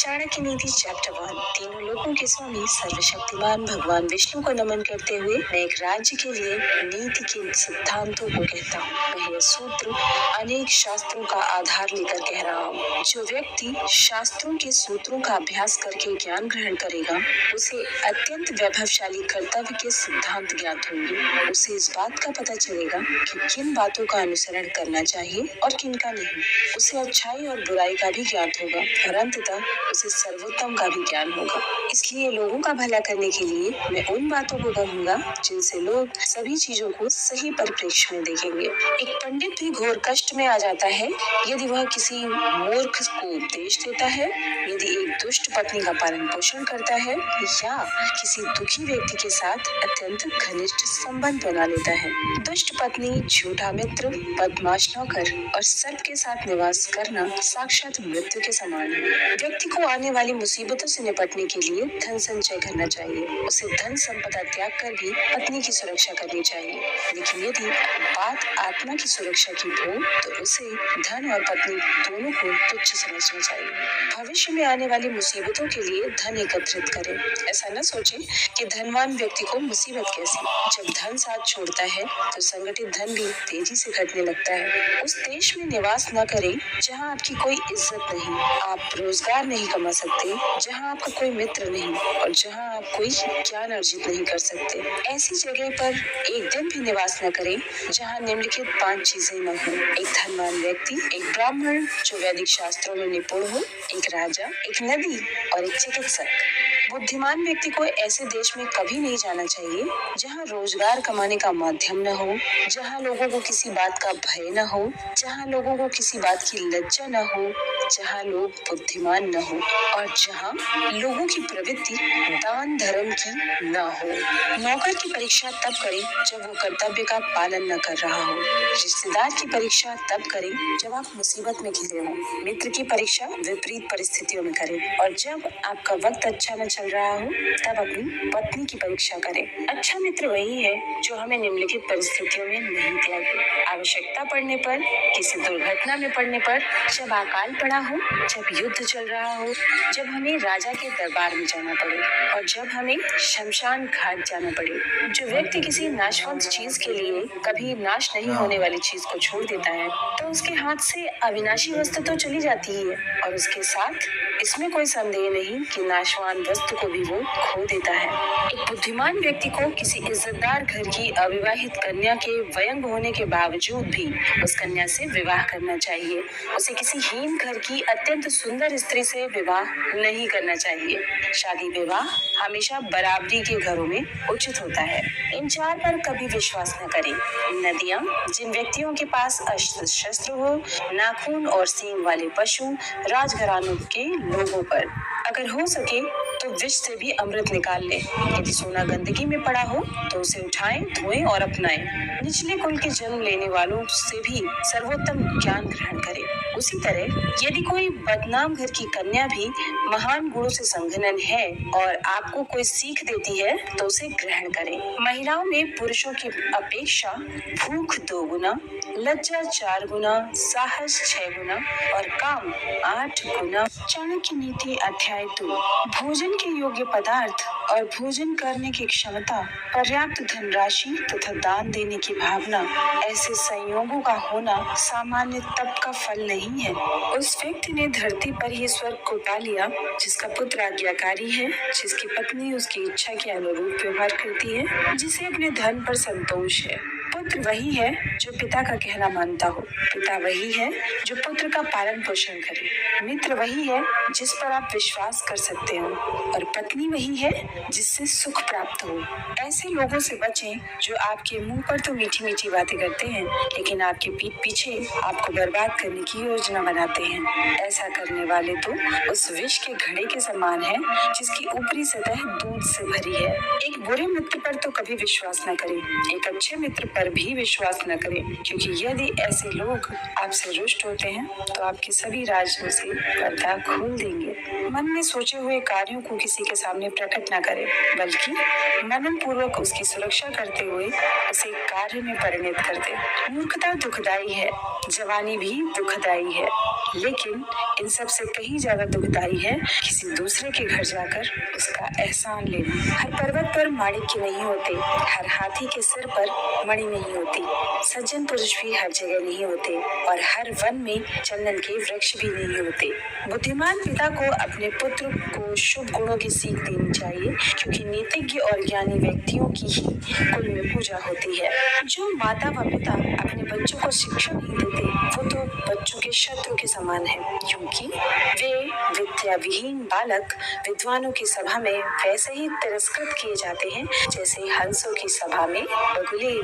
चाणक्य नीति चैप्टर 1। तीनों लोकों के स्वामी सर्वशक्तिमान भगवान विष्णु को नमन करते हुए मैं एक राज्य के लिए नीति के सिद्धांतों को कहता हूँ। मैं यह सूत्र अनेक शास्त्रों का आधार लेकर कह रहा हूँ। जो व्यक्ति शास्त्रों के सूत्रों का अभ्यास करके ज्ञान ग्रहण करेगा, उसे अत्यंत वैभवशाली कर्तव्य के सिद्धांत ज्ञात होंगे। उसे इस बात का पता चलेगा कि किन बातों का अनुसरण करना चाहिए और किन का नहीं। उसे अच्छाई और बुराई का भी ज्ञात होगा और अंततः उसे सर्वोत्तम का भी ज्ञान होगा। इसलिए लोगों का भला करने के लिए मैं उन बातों को कहूँगा जिनसे लोग सभी चीजों को सही परिप्रेक्ष्य में देखेंगे। एक पंडित भी घोर कष्ट में आ जाता है यदि वह किसी मूर्ख को उपदेश देता है, यदि एक दुष्ट पत्नी का पालन पोषण करता है या किसी दुखी व्यक्ति के साथ अत्यंत घनिष्ठ संबंध बना लेता है। दुष्ट पत्नी, झूठा मित्र, बदमाश नौकर और सर्प के साथ निवास करना साक्षात मृत्यु के समान है। व्यक्ति को आने वाली मुसीबतों से निपटने के लिए धन संचय करना चाहिए। उसे धन संपदा त्याग कर भी पत्नी की सुरक्षा करनी चाहिए। लेकिन यदि बात आत्मा की सुरक्षा की हो तो उसे धन और पत्नी दोनों को तुच्छ समझना चाहिए। भविष्य में आने वाली मुसीबतों के लिए धन एकत्रित करें। ऐसा न सोचें कि धनवान व्यक्ति को मुसीबत कैसी। जब धन साथ छोड़ता है तो संगठित धन भी तेजी से घटने लगता है। उस देश में निवास न करें जहाँ आपकी कोई इज्जत नहीं, आप रोजगार नहीं कमा सकते, जहाँ आपका कोई मित्र नहीं और जहाँ आप कोई ज्ञान अर्जित नहीं कर सकते। ऐसी जगह पर एक दिन भी निवास न करें जहाँ निम्नलिखित 5 चीजें न हो। एक धनवान व्यक्ति, एक ब्राह्मण जो वैदिक शास्त्रों में निपुण हो, एक राजा, एक नदी और एक चिकित्सक। बुद्धिमान व्यक्ति को ऐसे देश में कभी नहीं जाना चाहिए जहाँ रोजगार कमाने का माध्यम न हो, जहाँ लोगों को किसी बात का भय न हो, जहाँ लोगों को किसी बात की लज्जा न हो, जहाँ लोग बुद्धिमान न हो और जहाँ लोगों की प्रवृत्ति दान धर्म की न हो। नौकर की परीक्षा तब करें जब वो कर्तव्य का पालन न कर रहा हो। रिश्तेदार की परीक्षा तब करें जब आप मुसीबत में घिरे हो। मित्र की परीक्षा विपरीत परिस्थितियों में करें और जब आपका वक्त अच्छा न चल रहा हो तब अपनी पत्नी की परीक्षा करें। अच्छा मित्र वही है जो हमें निम्नलिखित परिस्थितियों में नहीं त्यागे। आवश्यकता पड़ने पर, किसी दुर्घटना में पड़ने पर, जब अकाल पड़ा हो, जब युद्ध चल रहा हो, जब हमें राजा के दरबार में जाना पड़े और जब हमें शमशान घाट जाना पड़े। जो व्यक्ति किसी नाशवंत चीज के लिए कभी नाश नहीं होने वाली चीज को छोड़ देता है तो उसके हाथ से अविनाशी वस्तु तो चली जाती ही है और उसके साथ इसमें कोई संदेह नहीं कि नाशवान वस्तु को भी वो खो देता है। एक बुद्धिमान व्यक्ति को किसी इज्जतदार घर की अविवाहित कन्या के वयंग होने के बावजूद भी उस कन्या से विवाह करना चाहिए। उसे किसी हीन घर की अत्यंत सुंदर स्त्री से विवाह नहीं करना चाहिए। शादी विवाह हमेशा बराबरी के घरों में उचित होता है। इन 4 पर कभी विश्वास न करें। नदियाँ, जिन व्यक्तियों के पास अस्त्र शस्त्र हो, नाखून और सींग वाले पशु, राजघरानों के लोगों पर। अगर हो सके तो विष से भी अमृत निकाल लें। यदि सोना गंदगी में पड़ा हो तो उसे उठाएं, धोएं और अपनाएं। निचले कुल के जन्म लेने वालों से भी सर्वोत्तम ज्ञान ग्रहण करें। उसी तरह यदि कोई बदनाम घर की कन्या भी महान गुणों से संघनन है और आपको कोई सीख देती है तो उसे ग्रहण करें। महिलाओं में पुरुषों की अपेक्षा भूख 2 गुना, लज्जा 4 गुना, साहस 6 गुना और काम 8 गुना। चाणक्य नीति अध्याय 2। भोजन के योग्य पदार्थ और भोजन करने की क्षमता, पर्याप्त धनराशि तथा दान देने की भावना, ऐसे संयोगों का होना सामान्य तप का फल नहीं है। उस व्यक्ति ने धरती पर ही स्वर्ग को पा लिया जिसका पुत्र आज्ञाकारी है, जिसकी पत्नी उसकी इच्छा के अनुरूप व्यवहार करती है, जिसे अपने धन पर संतोष है। पुत्र वही है जो पिता का कहना मानता हो, पिता वही है जो पुत्र का पालन पोषण करे, मित्र वही है जिस पर आप विश्वास कर सकते हो और पत्नी वही है जिससे सुख प्राप्त हो। ऐसे लोगों से बचें जो आपके मुंह पर तो मीठी मीठी बातें करते हैं लेकिन आपके पीठ पीछे आपको बर्बाद करने की योजना बनाते हैं। ऐसा करने वाले तो उस विष के घड़े के समान है जिसकी ऊपरी सतह दूध से भरी है। एक बुरे मित्र पर तो कभी विश्वास न करें, एक अच्छे मित्र पर भी विश्वास न करें, क्योंकि यदि ऐसे लोग आपसे रुष्ट होते हैं तो आपके सभी राजों से पर्दा खोल देंगे। मन में सोचे हुए कार्यों को किसी के सामने प्रकट न करें, बल्कि मनन पूर्वक उसकी सुरक्षा करते हुए उसे कार्य में परिणत कर दे। मूर्खता दुखदाई है, जवानी भी दुखदाई है। लेकिन इन सब से कहीं ज्यादा दुखदाई है किसी दूसरे के घर जाकर उसका एहसान लेना। हर पर्वत पर माणिक्य नहीं होते, हर हाथी के सिर पर मणि नहीं होती, सज्जन पुरुष भी हर जगह नहीं होते और हर वन में चंदन के वृक्ष भी नहीं होते। बुद्धिमान पिता को अपने पुत्र को शुभ गुणों की सीख देनी चाहिए, क्योंकि नीतिज्ञ और ज्ञानी व्यक्तियों की ही कुल में पूजा होती है। जो माता व पिता अपने बच्चों को शिक्षा नहीं देते वो तो बच्चों के शत्रु के समान है, क्योंकि वे विद्या विहीन बालक विद्वानों की सभा में वैसे ही तिरस्कृत किए जाते हैं जैसे हंसों की सभा में बगुले।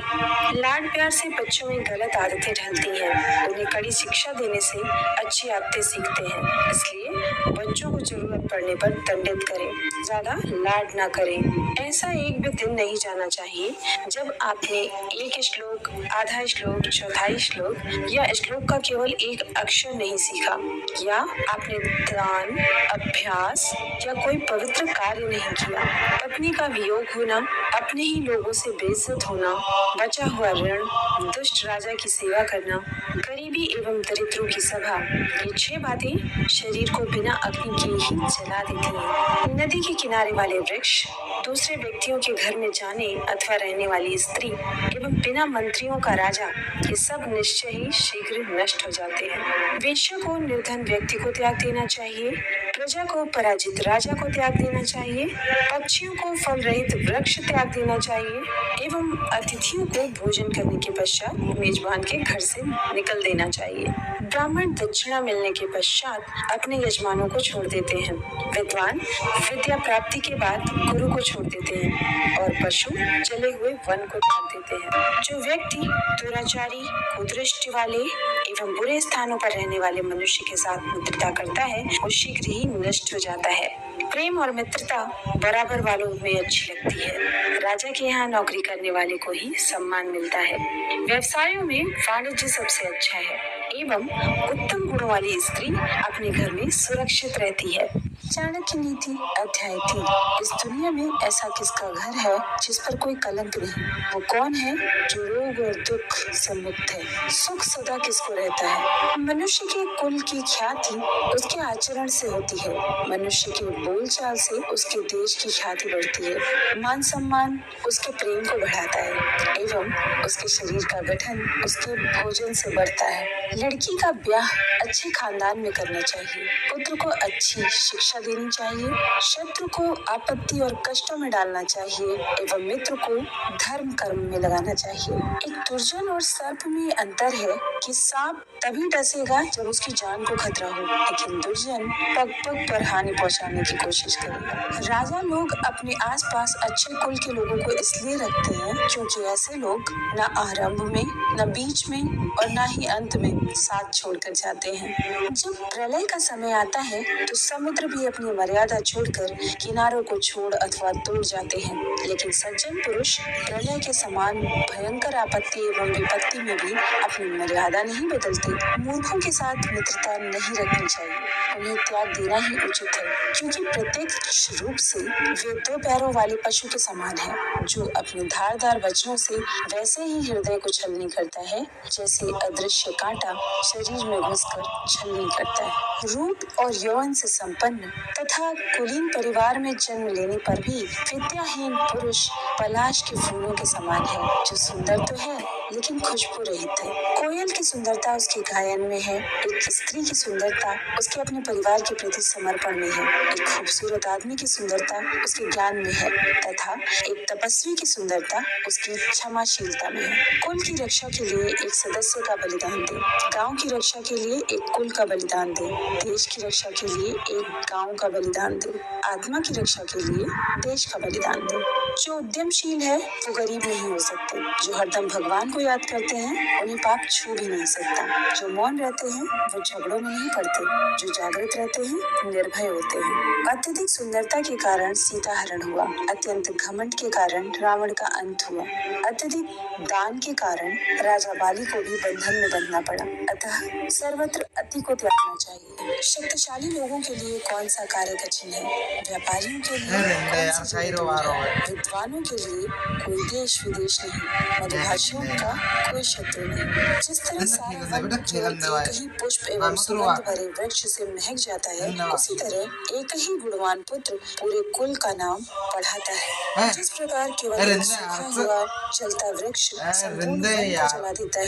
लाड प्यार से बच्चों में गलत आदतें ढलती हैं, उन्हें कड़ी शिक्षा देने से अच्छी आदतें सीखते हैं। इसलिए बच्चों को जरूरत पड़ने पर दंडित करें, ज्यादा लाड ना करें। ऐसा एक भी दिन नहीं जाना चाहिए जब आपने एक श्लोक, आधा श्लोक, चौथाई श्लोक या श्लोक का केवल एक अक्षर नहीं सीखा, या आपने दान, अभ्यास या कोई पवित्र कार्य नहीं किया। पत्नी का वियोग होना, अपने ही लोगों से बेइज्जत होना, बचा हुआ ऋण, दुष्ट राजा की सेवा करना, गरीबी एवं दरिद्रों की सभा, ये 6 बातें शरीर को बिना अग्नि के ही जला देती हैं। नदी के किनारे वाले वृक्ष, दूसरे व्यक्तियों के घर में जाने अथवा रहने वाली स्त्री एवं बिना मंत्रियों का राजा, ये सब निश्चय ही शीघ्र नष्ट हो जाते हैं। वेश्या को निर्धन व्यक्ति को त्याग देना चाहिए, प्रजा को पराजित राजा को त्याग देना चाहिए, पक्षियों को फल रहित वृक्ष त्याग देना चाहिए एवं अतिथियों को भोजन करने के पश्चात मेजबान के घर से निकल देना चाहिए। ब्राह्मण दक्षिणा मिलने के पश्चात अपने यजमानों को छोड़ देते हैं। विद्वान विद्या प्राप्ति के बाद गुरु को छोड़ देते हैं और पशु जले हुए वन को त्याग देते हैं। जो व्यक्ति दुराचारी, कुदृष्टि वाले एवं बुरे स्थानों पर रहने वाले मनुष्य के साथ मित्रता करता है वो शीघ्र ही नष्ट हो जाता है। प्रेम और मित्रता बराबर वालों में अच्छी लगती है। राजा के यहाँ नौकरी करने वाले को ही सम्मान मिलता है। व्यवसायों में वाणिज्य सबसे अच्छा है एवं उत्तम गुणों वाली स्त्री अपने घर में सुरक्षित रहती है। चाणक्य नीति अध्याय 3। इस दुनिया में ऐसा किसका घर है जिस पर कोई कलंक नहीं? वो कौन है जो रोग और दुख से मुक्त है? सुख सदा किसको रहता है? मनुष्य के कुल की ख्याति उसके आचरण से होती है। मनुष्य के बोलचाल से उसके देश की ख्याति बढ़ती है। मान सम्मान उसके प्रेम को बढ़ाता है एवं उसके शरीर का गठन उसके भोजन से बढ़ता है। लड़की का ब्याह अच्छे खानदान में करना चाहिए, पुत्र को अच्छी शिक्षा देनी चाहिए, शत्रु को आपत्ति और कष्टों में डालना चाहिए एवं मित्र को धर्म कर्म में लगाना चाहिए। एक दुर्जन और सर्प में अंतर है कि सांप तभी डसेगा जब उसकी जान को खतरा हो, लेकिन दुर्जन पग पग पर हानि पहुंचाने की कोशिश करेगा। राजा लोग अपने आसपास अच्छे कुल के लोगों को इसलिए रखते हैं क्योंकि ऐसे लोग न आरंभ में, न बीच में और न ही अंत में साथ छोड़कर जाते हैं। जब प्रलय का समय आता है तो समुद्र भी अपनी मर्यादा छोड़कर किनारों को छोड़ अथवा तोड़ जाते हैं, लेकिन सज्जन पुरुष प्रलय के समान भयंकर आपत्ति एवं विपत्ति में भी अपनी मर्यादा नहीं बदलते। मूर्खों के साथ मित्रता नहीं रखनी चाहिए, उन्हें त्याग देना ही उचित है, क्योंकि प्रत्यक्ष रूप से वे 2 पैरों वाले पशु के समान है, जो अपने धारदार वचनों से वैसे ही हृदय को छलनी करता है जैसे अदृश्य कांटा शरीर में घुसकर छलनी करता है। रूप और यौवन से संपन्न तथा कुलीन परिवार में जन्म लेने पर भी विद्याहीन पुरुष पलाश के फूलों के समान है, जो सुंदर तो है लेकिन खुशबू रहित है। कोयल की सुंदरता उसके गायन में है, एक स्त्री की सुंदरता उसके अपने परिवार के प्रति समर्पण में है, एक खूबसूरत आदमी की सुंदरता उसके ज्ञान में है तथा एक तपस्वी की सुंदरता उसकी क्षमाशीलता में है। कुल की रक्षा के लिए एक सदस्य का बलिदान दे, गांव की रक्षा के लिए एक कुल का बलिदान दे, देश की रक्षा के लिए एक गांव का बलिदान दे, आत्मा की रक्षा के लिए देश का बलिदान दे। जो उद्यमशील है वो गरीब नहीं हो सकते, जो हरदम भगवान को याद करते हैं उन्हें पाप छू भी नहीं सकता, जो मौन रहते हैं वो झगड़ों में नहीं पड़ते, जो जागृत रहते हैं निर्भय होते हैं। अत्यधिक सुंदरता के कारण सीता हरण हुआ, अत्यंत घमंड के कारण रावण का अंत हुआ, अत्यधिक दान के कारण राजा बाली को भी बंधन में बंधना पड़ा। अतः सर्वत्र अति को त्यागना चाहिए। शक्तिशाली लोगों के लिए कौन सा कार्य कठिन है, व्यापारियों के लिए कौन सी जगह दूर है, विद्वानों के लिए कोई देश विदेश नहीं, मधुभाषियों का कोई शत्रु नहीं। जिस तरह सारा वन केवल एक ही पुष्प एवं सुगंध भरे वृक्ष से महक जाता है, उसी तरह एक ही गुणवान पुत्र पूरे कुल का नाम बढ़ाता है। जिस प्रकार केवल एक सूखा हुआ जलता वृक्ष संपूर्ण वन को जला देता है,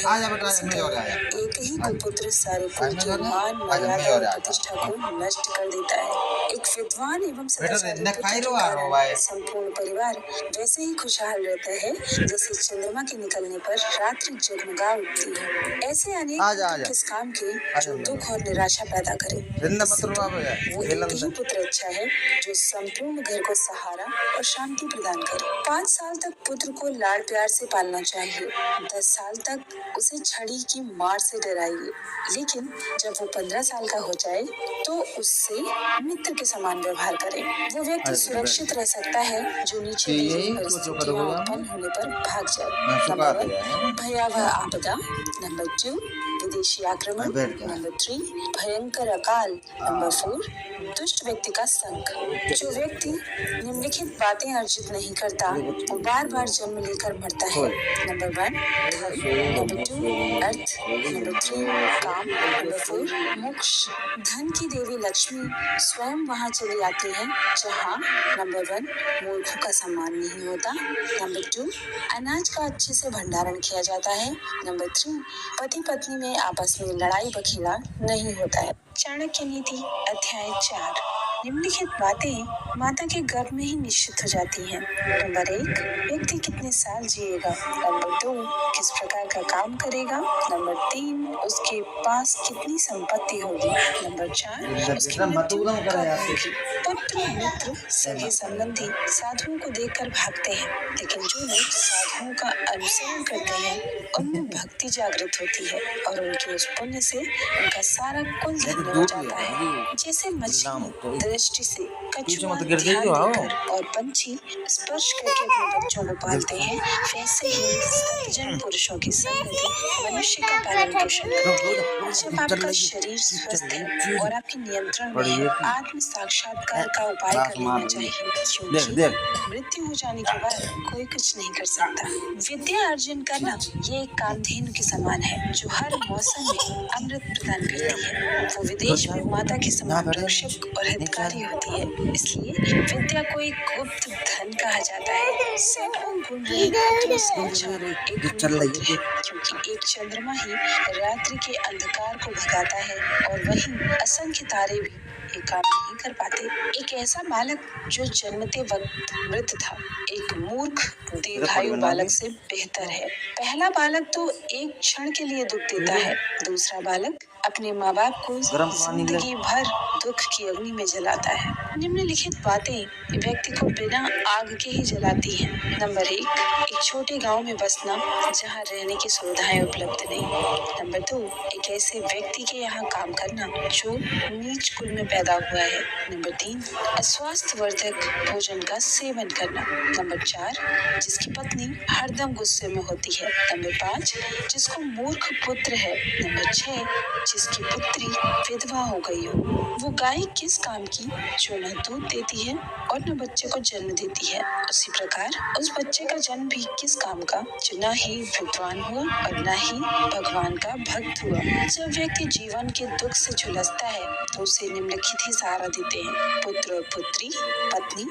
इसी तरह एक ही कुपुत्र सारे कुल के मान, मर्यादा और प्रतिष्ठा को नष्ट कर देता है। एक विद्वान एवं सदाचारी पुत्र के कारण संपूर्ण परिवार वैसे ही खुशहाल रहता है जैसे चंद्रमा के निकलने पर रात्रि जगमगा उठती है। ऐसे अनेक पुत्र किस काम के जो दुख और निराशा पैदा करे। वो एक ही पुत्र अच्छा है जो संपूर्ण घर को सहारा और शांति प्रदान करे। 5 साल तक पुत्र को लाड़ प्यार से पालना चाहिए। 10 साल तक उसे छड़ी की मार से डराइए, लेकिन जब वो 15 साल का हो जाए तो उससे मित्र के समान व्यवहार करें। वो व्यक्ति सुरक्षित रह सकता है जो नीचे दी गई परिस्थितियां उत्पन्न होने पर भाग जाए। नंबर 1 भयावह आपदा, नंबर 2 विदेशी आक्रमण, नंबर 3 भयंकर अकाल, नंबर 4 दुष्ट व्यक्ति का संग। जो व्यक्ति निम्नलिखित बातें अर्जित नहीं करता वो बार बार जन्म लेकर मरता है। नंबर 1 धर्म, नंबर 2 अर्थ, नंबर 3 काम, नंबर 4 मोक्ष। धन की देवी लक्ष्मी स्वयं वहाँ चली आती है जहाँ नंबर 1 मूर्खों का सम्मान नहीं होता, नंबर 2 अनाज का अच्छे से भंडारण किया जाता है, नंबर 3 पति पत्नी में आपस में लड़ाई बखेड़ा नहीं होता है। चाणक्य नीति अध्याय 4। निम्नलिखित बातें माता के गर्भ में ही निश्चित हो जाती हैं। नंबर 1 व्यक्ति कितने साल जिएगा, नंबर 2 किस प्रकार का काम करेगा, नंबर 3 उसके पास कितनी संपत्ति होगी, नंबर 4 उसकी मृत्यु कब होगी। पुत्र मित्र सगे संबंधी साधुओं को देखकर भागते हैं, लेकिन जो लोग साधुओं का अनुसरण करते हैं उनमें भक्ति जागृत होती है और उनके उस पुण्य से उनका सारा कुल धन्य हो जाता है। जैसे मछली दृष्टि से, कछुआ ध्यान देकर और पंछी स्पर्श करके अपने बच्चों को पालते हैं, वैसे ही सज्जन पुरुषों की संगति मनुष्य का पालन पोषण करती है। जब आपका शरीर स्वस्थ है और आपके नियंत्रण में है, आत्म साक्षात्कार का उपाय कर लेना चाहिए, क्योंकि मृत्यु हो जाने के बाद कोई कुछ नहीं कर सकता। विद्या अर्जन करना ये एक कामधेनु के समान है जो हर मौसम में अमृत प्रदान करती है। वो विदेश में माता के समान रक्षक और हितकारी होती है, इसलिए विद्या को एक गुप्त धन कहा जाता है। सैकड़ों गुण रहे से अच्छा एक पुत्र है, क्योंकि एक चंद्रमा ही रात्रि के अंधकार को भगाता है और वहीं असंख्य तारे भी ये काम नहीं कर पाते। एक ऐसा बालक जो जन्मते वक्त मृत था, एक मूर्ख दीर्घायु बालक से बेहतर है। पहला बालक तो एक क्षण के लिए दुख देता है, दूसरा बालक अपने माँ बाप को जिंदगी भर दुख की अग्नि में जलाता है। निम्नलिखित बातें व्यक्ति को बिना आग के ही जलाती हैं। नंबर 1 एक छोटे गांव में बसना जहां रहने की सुविधाएं उपलब्ध नहीं। नंबर 2 एक ऐसे व्यक्ति के यहाँ काम करना जो नीच कुल में पैदा हुआ है। नंबर 3 अस्वास्थ्यवर्धक भोजन का सेवन करना। नंबर 4 जिसकी पत्नी हरदम गुस्से में होती है। नंबर 5 जिसको मूर्ख पुत्र है। नंबर 6 जिसकी पुत्री विधवा हो गई हो। वो गाय किस काम की जो न दूध देती है और न बच्चे को जन्म देती है, उसी प्रकार उस बच्चे का जन्म भी किस काम का जो न ही विद्वान हुआ और न ही भगवान का भक्त हुआ। जब व्यक्ति जीवन के दुख से झुलसता है तो उसे निम्नलिखित ही सहारा देते हैं: पुत्र और पुत्री, पत्नी,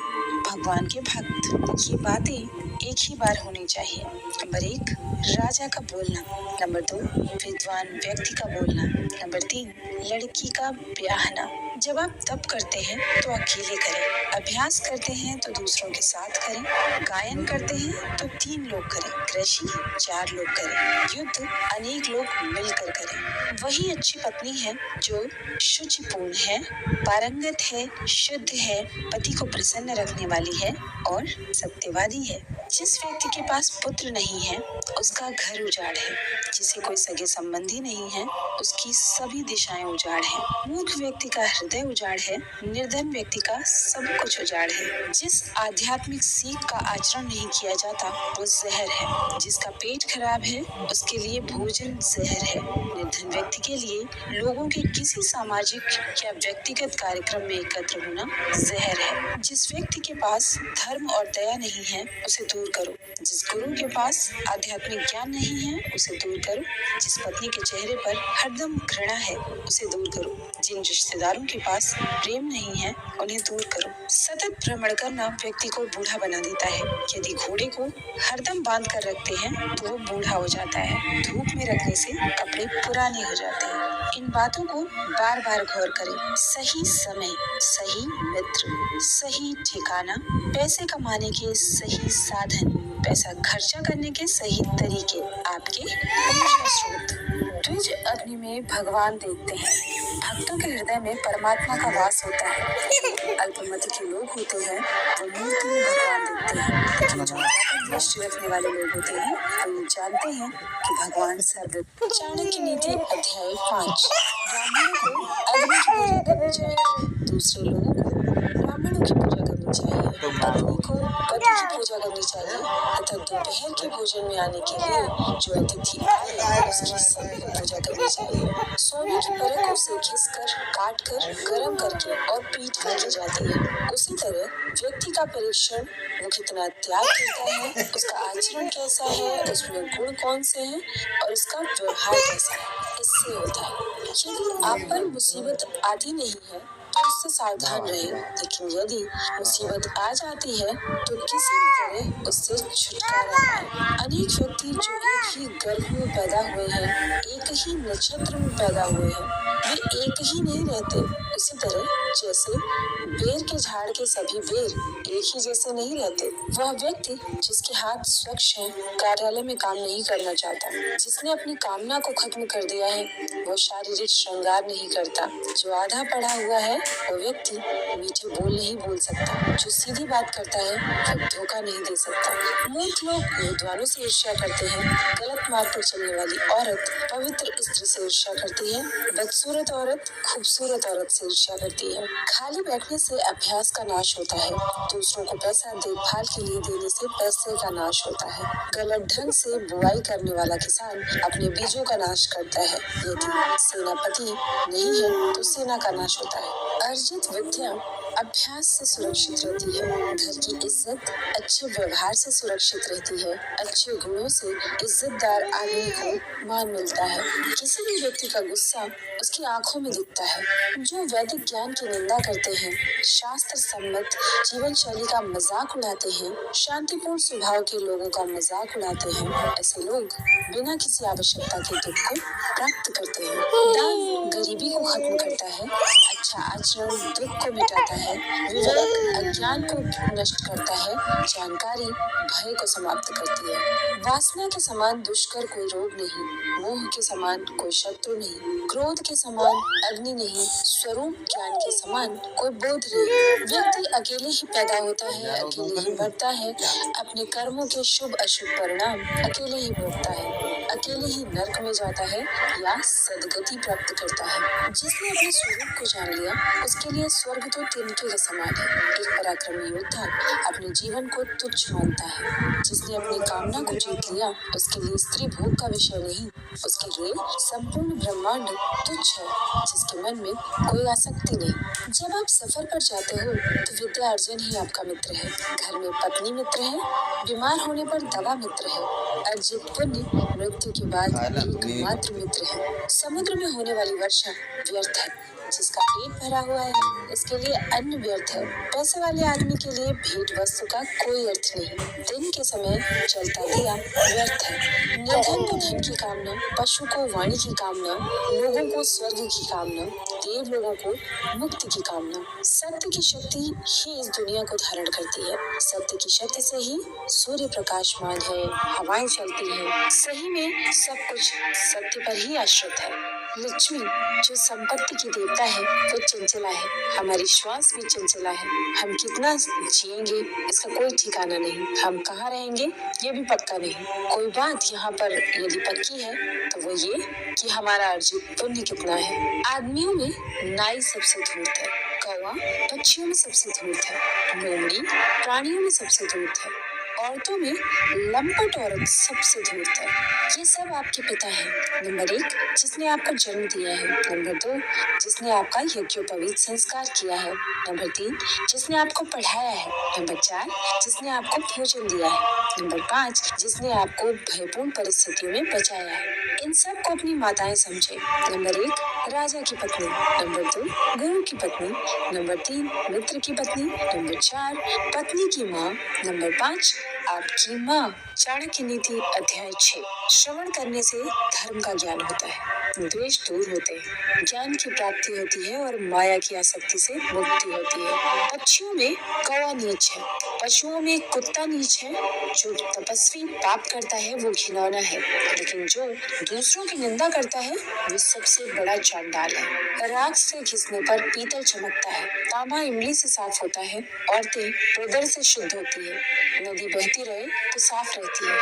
भगवान के भक्त। ये बातें एक ही बार होनी चाहिए। नंबर 1 राजा का बोलना। नंबर 2 विद्वान व्यक्ति का बोलना। नंबर 3 लड़की का ब्याहना। जब आप तप करते हैं तो अकेले करें, अभ्यास करते हैं तो दूसरों के साथ करें, गायन करते हैं तो 3 लोग करें, कृषि 4 लोग करें, युद्ध अनेक लोग मिलकर करें। वही अच्छी पत्नी है जो शुचिपूर्ण है, पारंगत है, शुद्ध है, पति को प्रसन्न रखने वाली है और सत्यवादी है। जिस व्यक्ति के पास पुत्र नहीं है उसका घर उजाड़ है, जिसे कोई सगे संबंधी नहीं है उसकी सभी दिशाएं उजाड़ है। मूर्ख व्यक्ति का हृदय उजाड़ है, निर्धन व्यक्ति का सब कुछ उजाड़ है। जिस आध्यात्मिक सीख का आचरण नहीं किया जाता वो जहर है, जिसका पेट खराब है उसके लिए भोजन जहर है। निर्धन व्यक्ति के लिए लोगों के किसी सामाजिक या व्यक्तिगत कार्यक्रम में एकत्र होना जहर है। जिस व्यक्ति के पास धर्म और दया नहीं है उसे दूर करो। जिस गुरु के पास आध्यात्मिक ज्ञान नहीं है उसे दूर करो। जिस पत्नी के चेहरे पर हरदम घृणा है उसे दूर करो। जिन रिश्तेदारों के पास प्रेम नहीं है उन्हें दूर करो। सतत भ्रमण करना व्यक्ति को बूढ़ा बना देता है। यदि घोड़े को हरदम बांध कर रखते हैं तो वो बूढ़ा हो जाता है। धूप में रखने से कपड़े पुराने हो जाते हैं। इन बातों को बार बार गौर करें। सही समय, सही मित्र, सही ठिकाना, पैसे कमाने के सही साधन, पैसा खर्चा करने के सही तरीके आपके ऊर्जा स्रोत। द्विज अग्नि में भगवान देखते हैं। भक्तों के हृदय में परमात्मा का वास होता है। अल्पमति के लोग होते हैं वो मूर्ति में भगवान देखते हैं, लेकिन जो दृष्टि रखने वाले लोग होते हैं वो ये जानते हैं कि भगवान सर्वत्र। चाणक्य नीति अध्याय 5। ब्राह्मणों को अग्नि की पूजा करनी चाहिए, दूसरे लोगों को ब्राह्मणों की पूजा करनी चाहिए, पत्नी को पति की पूजा करनी चाहिए तथा दोपहर के भोजन में आने के लिए जो अतिथि आए उसकी सभी को पूजा करनी चाहिए। सोने की परखों से घिसकर, काटकर, गर्म करके और पीट कर की जाती है। उसी तरह व्यक्ति का परीक्षण वो कितना त्याग करता है, उसका आचरण कैसा है, उसमें गुण कौन से हैं और उसका व्यवहार कैसा है, इससे होता है। यदि आप पर मुसीबत आती नहीं है तो उससे सावधान रहें, लेकिन यदि मुसीबत आ जाती है तो किसी भी तरह उससे छुटकारा पाएं। अनेक व्यक्ति जो एक ही गर्भ में पैदा हुए हैं, एक ही नक्षत्र में पैदा हुए हैं, वे एक ही नहीं रहते। उसी तरह जैसे बेर के झाड़ के सभी बेर एक ही जैसे नहीं रहते। वह व्यक्ति जिसके हाथ स्वच्छ हैं, कार्यालय में काम नहीं करना चाहता। जिसने अपनी कामना को खत्म कर दिया है वो शारीरिक श्रृंगार नहीं करता। जो आधा पढ़ा हुआ है वो व्यक्ति मीठे बोल नहीं बोल सकता। जो सीधी बात करता है वो धोखा नहीं दे सकता। मूर्ख लोग विद्वानों से ईर्ष्या करते हैं। गलत मार्ग पर चलने वाली औरत पवित्र स्त्री से ईर्ष्या करती है। बदसूरत औरत खूबसूरत औरत से ईर्ष्या करती है। खाली बैठने से अभ्यास का नाश होता है। दूसरों को पैसा देखभाल के लिए देने से पैसे का नाश होता है। गलत ढंग से बुआई करने वाला किसान अपने बीजों का नाश करता है। यदि सेनापति नहीं है तो सेना का नाश होता है। अर्जित विद्या अभ्यास से सुरक्षित रहती है। घर की इज्जत अच्छे व्यवहार से सुरक्षित रहती है। अच्छे गुणों से इज्जतदार आदमी को मान मिलता है। किसी भी व्यक्ति का गुस्सा उसकी आंखों में दिखता है। जो वैदिक ज्ञान की निंदा करते हैं, शास्त्र सम्मत जीवन शैली का मजाक उड़ाते हैं, शांतिपूर्ण स्वभाव के लोगों का मजाक उड़ाते हैं, ऐसे लोग बिना किसी आवश्यकता के दुख को प्राप्त करते हैं। दान गरीबी को खत्म करता है। अच्छा आचरण दुख को मिटाता है। विवेक अज्ञान को नष्ट करता है। जानकारी भय को समाप्त करती है। वासना के समान दुष्कर कोई रोग नहीं, मोह के समान कोई शत्रु नहीं, क्रोध के समान अग्नि नहीं, स्वरूप ज्ञान के समान कोई बोध नहीं। व्यक्ति अकेले ही पैदा होता है, अकेले ही मरता है। अपने कर्मों के शुभ अशुभ परिणाम अकेले ही भोगता है। अकेले ही नरक में जाता है या सदगति प्राप्त करता है। जिसने अपने स्वरूप को जान लिया उसके लिए स्वर्ग तो तिनके के समान है। एक पराक्रमी योद्धा अपने जीवन को तुच्छ मानता है। जिसने अपनी कामना को जीत लिया उसके लिए स्त्री भोग का विषय नहीं, उसके लिए संपूर्ण ब्रह्मांड तुच्छ है। जिसके मन में कोई आसक्ति नहीं। जब आप सफर पर जाते हो तो विद्या अर्जन ही आपका मित्र है। घर में पत्नी मित्र है, बीमार होने पर दवा मित्र है। अर्जित पुण्य मृत्यु के बाद एकमात्र मित्र है। समुद्र में होने वाली वर्षा व्यर्थ है। जिसका पेट भरा हुआ है उसके लिए अन्न व्यर्थ है। पैसे वाले आदमी के लिए भेंट वस्तु का कोई अर्थ नहीं। दिन के समय चलता दिया व्यर्थ है। निर्धन को धन की कामना, पशु को वाणी की कामना, लोगों को स्वर्ग की कामना, देव लोगों को मुक्ति की कामना। सत्य की शक्ति ही इस दुनिया को धारण करती है। सत्य की शक्ति से ही सूर्य प्रकाशमान है, हवाएं चलती हैं। सही में सब कुछ सत्य पर ही आश्रित है। लक्ष्मी जो संपत्ति की देवता है वो चंचला है, हमारी श्वास भी चंचला है। हम कितना जिएंगे इसका कोई ठिकाना नहीं, हम कहाँ रहेंगे ये भी पक्का नहीं। कोई बात यहाँ पर यदि पक्की है तो वो ये कि हमारा अर्जित पुण्य कितना है। आदमियों में नाई सबसे धूर्त है, कौवा पक्षियों में सबसे धूर्त है, लोमड़ी प्राणियों में सबसे धूर्त है, औरतों में लंपट औरत सबसे धूर्त है। ये सब आपके पिता हैं। नंबर 1 जिसने आपको जन्म दिया है। नंबर 2 जिसने आपका यज्ञोपवीत संस्कार किया है। नंबर 3 जिसने आपको पढ़ाया है। नंबर 4 जिसने आपको भोजन दिया है। नंबर 5 जिसने आपको भयपूर्ण परिस्थितियों में बचाया है। इन सब को अपनी माताएं समझे। नंबर 1 राजा की पत्नी। नंबर 2 गुरु की पत्नी। नंबर 3 मित्र की पत्नी। नंबर 4 पत्नी की माँ। नंबर 5 आपकी माँ। चाणक्य नीति अध्याय 6। श्रवण करने से धर्म का ज्ञान होता है, द्वेष दूर होते हैं, ज्ञान की प्राप्ति होती है और माया की आसक्ति से मुक्ति होती है। पक्षियों में कौवा नीच है, पशुओं में कुत्ता नीच है। जो तपस्वी पाप करता है वो घिनौना है, लेकिन जो दूसरों की निंदा करता है वो सबसे बड़ा चांडाल है। राख से घिसने पर पीतल चमकता है, तांबा इमली से साफ होता है, औरतें प्रदर से शुद्ध होती है, नदी बहती रहे तो साफ रहती है।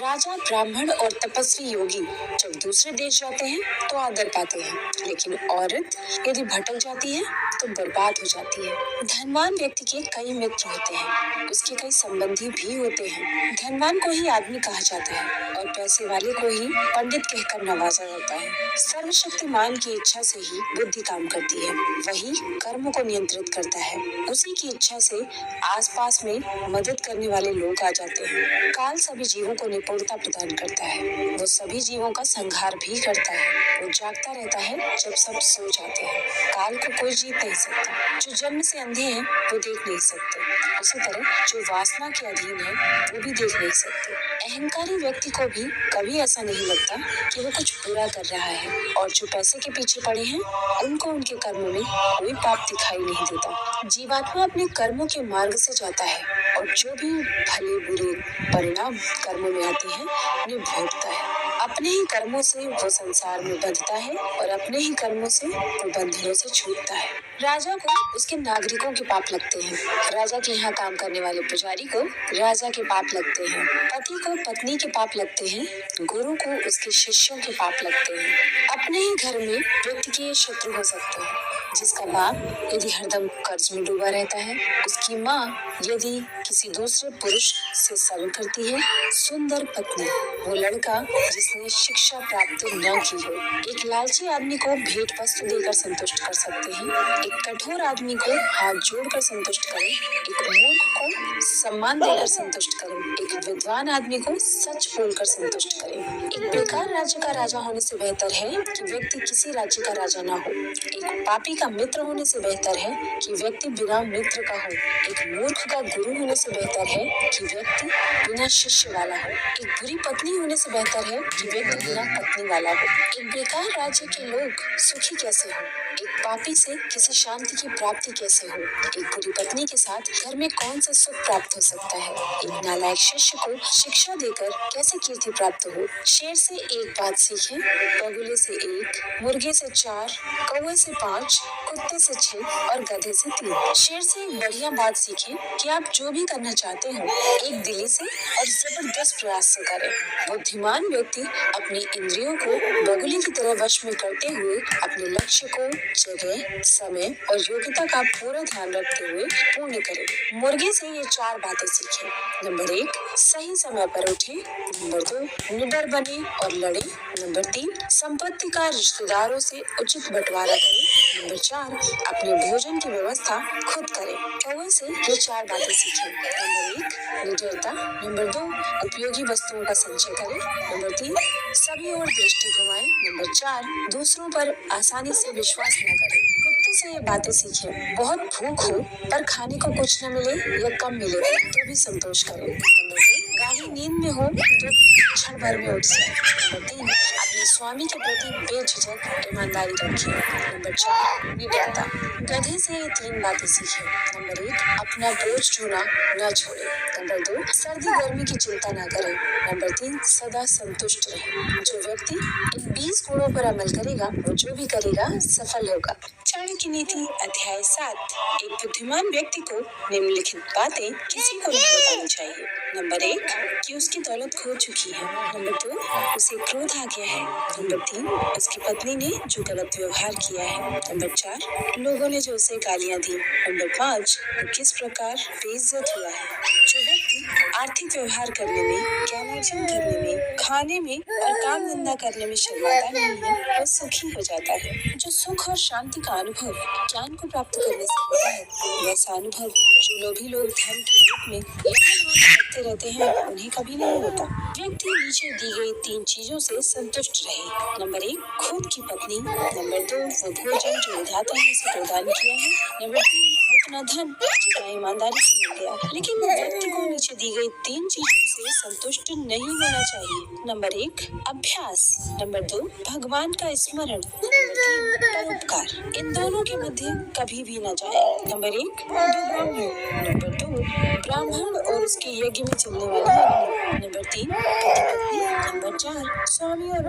राजा ब्राह्मण और तपस्वी योगी जब दूसरे देश जाते हैं तो आदर पाते हैं, लेकिन औरत यदि भटक जाती है तो बर्बाद हो जाती है। धनवान व्यक्ति के कई मित्र होते हैं, उसके कई संबंधी भी होते हैं। धनवान को ही आदमी कहा जाता है और पैसे वाले को ही पंडित कहकर नवाजा जाता है। सर्वशक्तिमान की इच्छा से ही बुद्धि काम करती है, वही कर्म को नियंत्रित करता है। उसी की इच्छा से आसपास में मदद करने वाले लोग आ जाते हैं। काल सभी जीवों को निपुणता प्रदान करता है, वो सभी जीवों का संहार भी करता है। वो जागता रहता है जब सब सो जाते हैं। काल को कोई जीत नहीं सकता। जो जन्म से अंधे हैं वो देख नहीं सकते, उसी तरह जो वासना के अधीन है वो भी देख नहीं सकते। अहंकारी व्यक्ति को भी कभी ऐसा नहीं लगता कि वो कुछ बुरा कर रहा है, और जो पैसे के पीछे पड़े हैं उनको उनके कर्मों में कोई पाप दिखाई नहीं देता। जीवात्मा अपने कर्मों के मार्ग से जाता है और जो भी भले बुरे परिणाम कर्मों में आते हैं उन्हें भोगता है। अपने ही कर्मों से वो संसार में बंधता है और अपने ही कर्मों से वो बंधनों से छूटता है। राजा को उसके नागरिकों के पाप लगते हैं, राजा के यहाँ काम करने वाले पुजारी को राजा के पाप लगते हैं, पति को पत्नी के पाप लगते हैं, गुरु को उसके शिष्यों के पाप लगते हैं। अपने ही घर में व्यक्ति के शत्रु हो सकते हैं। जिसका बाप यदि हरदम कर्ज में डूबा रहता है, उसकी माँ यदि किसी दूसरे पुरुष से संग करती है, सुंदर पत्नी वो लड़का जिसने शिक्षा प्राप्त न की हो। एक लालची आदमी को भेंट वस्तु देकर संतुष्ट कर सकते हैं, एक कठोर आदमी को हाथ जोड़कर संतुष्ट करें, एक मूर्ख को सम्मान देकर संतुष्ट करें, एक विद्वान आदमी को सच बोलकर संतुष्ट करें। एक बेकार राज्य का राजा होने से बेहतर है कि व्यक्ति किसी राज्य का राजा ना हो। एक पापी का मित्र होने से बेहतर है कि व्यक्ति बिना मित्र का हो। एक मूर्ख का गुरु होने से बेहतर है कि व्यक्ति बिना शिष्य वाला हो। एक बुरी पत्नी होने से बेहतर है कि व्यक्ति बिना पत्नी वाला हो। एक बेकार राज्य के लोग सुखी कैसे हो, एक पापी से किसी शांति की प्राप्ति कैसे हो। एक बुरी पत्नी के साथ घर में कौन सा सुख प्राप्त हो सकता है। एक नालायक शिष्य को शिक्षा देकर कैसे कीर्ति प्राप्त हो। शेर से एक बात सीखें, बगुले से 1, मुर्गे से 4, कौवे से 5, कुत्ते से 6 और गधे से 3। शेर से एक बढ़िया बात सीखें कि आप जो भी करना चाहते हो एक दिली से और जबरदस्त प्रयास से करें। बुद्धिमान व्यक्ति अपनी इंद्रियों को बगुले की तरह वश में करते हुए अपने लक्ष्य को जगह, समय और योग्यता का पूरा ध्यान रखते हुए पूर्ण करें। मुर्गे से ये 4 बातें सीखें। नंबर 1 सही समय पर उठे। नंबर 2 निडर बने और लड़े। नंबर 3 संपत्ति का रिश्तेदारों से उचित बंटवारा करें। नंबर 4 अपने भोजन की व्यवस्था खुद करें। कौवे से ये 4 बातें सीखें। नंबर 1 निडरता। नंबर 2 उपयोगी वस्तुओं का संचय करें। नंबर 3 सभी ओर दृष्टि घुमाएं। नंबर 4 दूसरों पर आसानी से विश्वास न करें। कुत्ते से ये बातें सीखें। बहुत भूख हो पर खाने को कुछ न मिले या कम मिले तो भी संतोष करें। नंबर 2 गाड़ी नींद में हो तो क्षण भर में उठ जाए। नंबर 3 अपने अपने स्वामी के प्रति बेझिझक ईमानदारी रखें। नंबर 4, निडरता। गधे से ये 3 बातें सीखें। नंबर 1, अपना बोझ ढोना न छोड़े। नंबर 2, सर्दी गर्मी की चिंता न करें। नंबर 3, सदा संतुष्ट रहें। जो व्यक्ति इन 20 गुणों पर अमल करेगा वो जो भी करेगा सफल होगा। चाणक्य नीति अध्याय 7। एक बुद्धिमान व्यक्ति को निम्नलिखित बातें किसी को नहीं बतानी चाहिए। नंबर 1, कि उसकी दौलत खो चुकी है। नंबर 2, उसे क्रोध आ गया है। नंबर 3, उसकी पत्नी ने जो गलत व्यवहार किया है। नंबर 4, लोगों ने जो उसे गालियां दी। नंबर 5, वो किस प्रकार बेइज्जत हुआ है। जो व्यक्ति आर्थिक व्यवहार करने में, ज्ञानार्जन करने में, खाने में और काम धंधा करने में शर्माता नहीं है वो सुखी हो जाता है। जो सुख और शांति का अनुभव ज्ञान को प्राप्त करने से होता है वैसा अनुभव जो लोभी लोग धन के रूप में करते रहते हैं उन्हें कभी नहीं होता। व्यक्ति नीचे दी गई 3 चीजों से संतुष्ट रहे। नंबर 1, खुद की पत्नी। नंबर 2, वो भोजन जो विधाता ने उसे प्रदान किया है। नंबर 3, उतना धन जितना ईमानदारी से मिल गया। लेकिन व्यक्ति को नीचे दी गई 3 चीजों से संतुष्ट नहीं होना चाहिए। नंबर 1, अभ्यास। नंबर 2, भगवान का स्मरण। नंबर 3, परोपकार। इन दोनों के मध्य कभी भी न जाए। नंबर 1, 2 ब्राह्मण। नंबर 2, ब्राह्मण और उसके यज्ञ में चलने वाले अग्नि। नंबर 3, पति पत्नी। नंबर 4, स्वामी और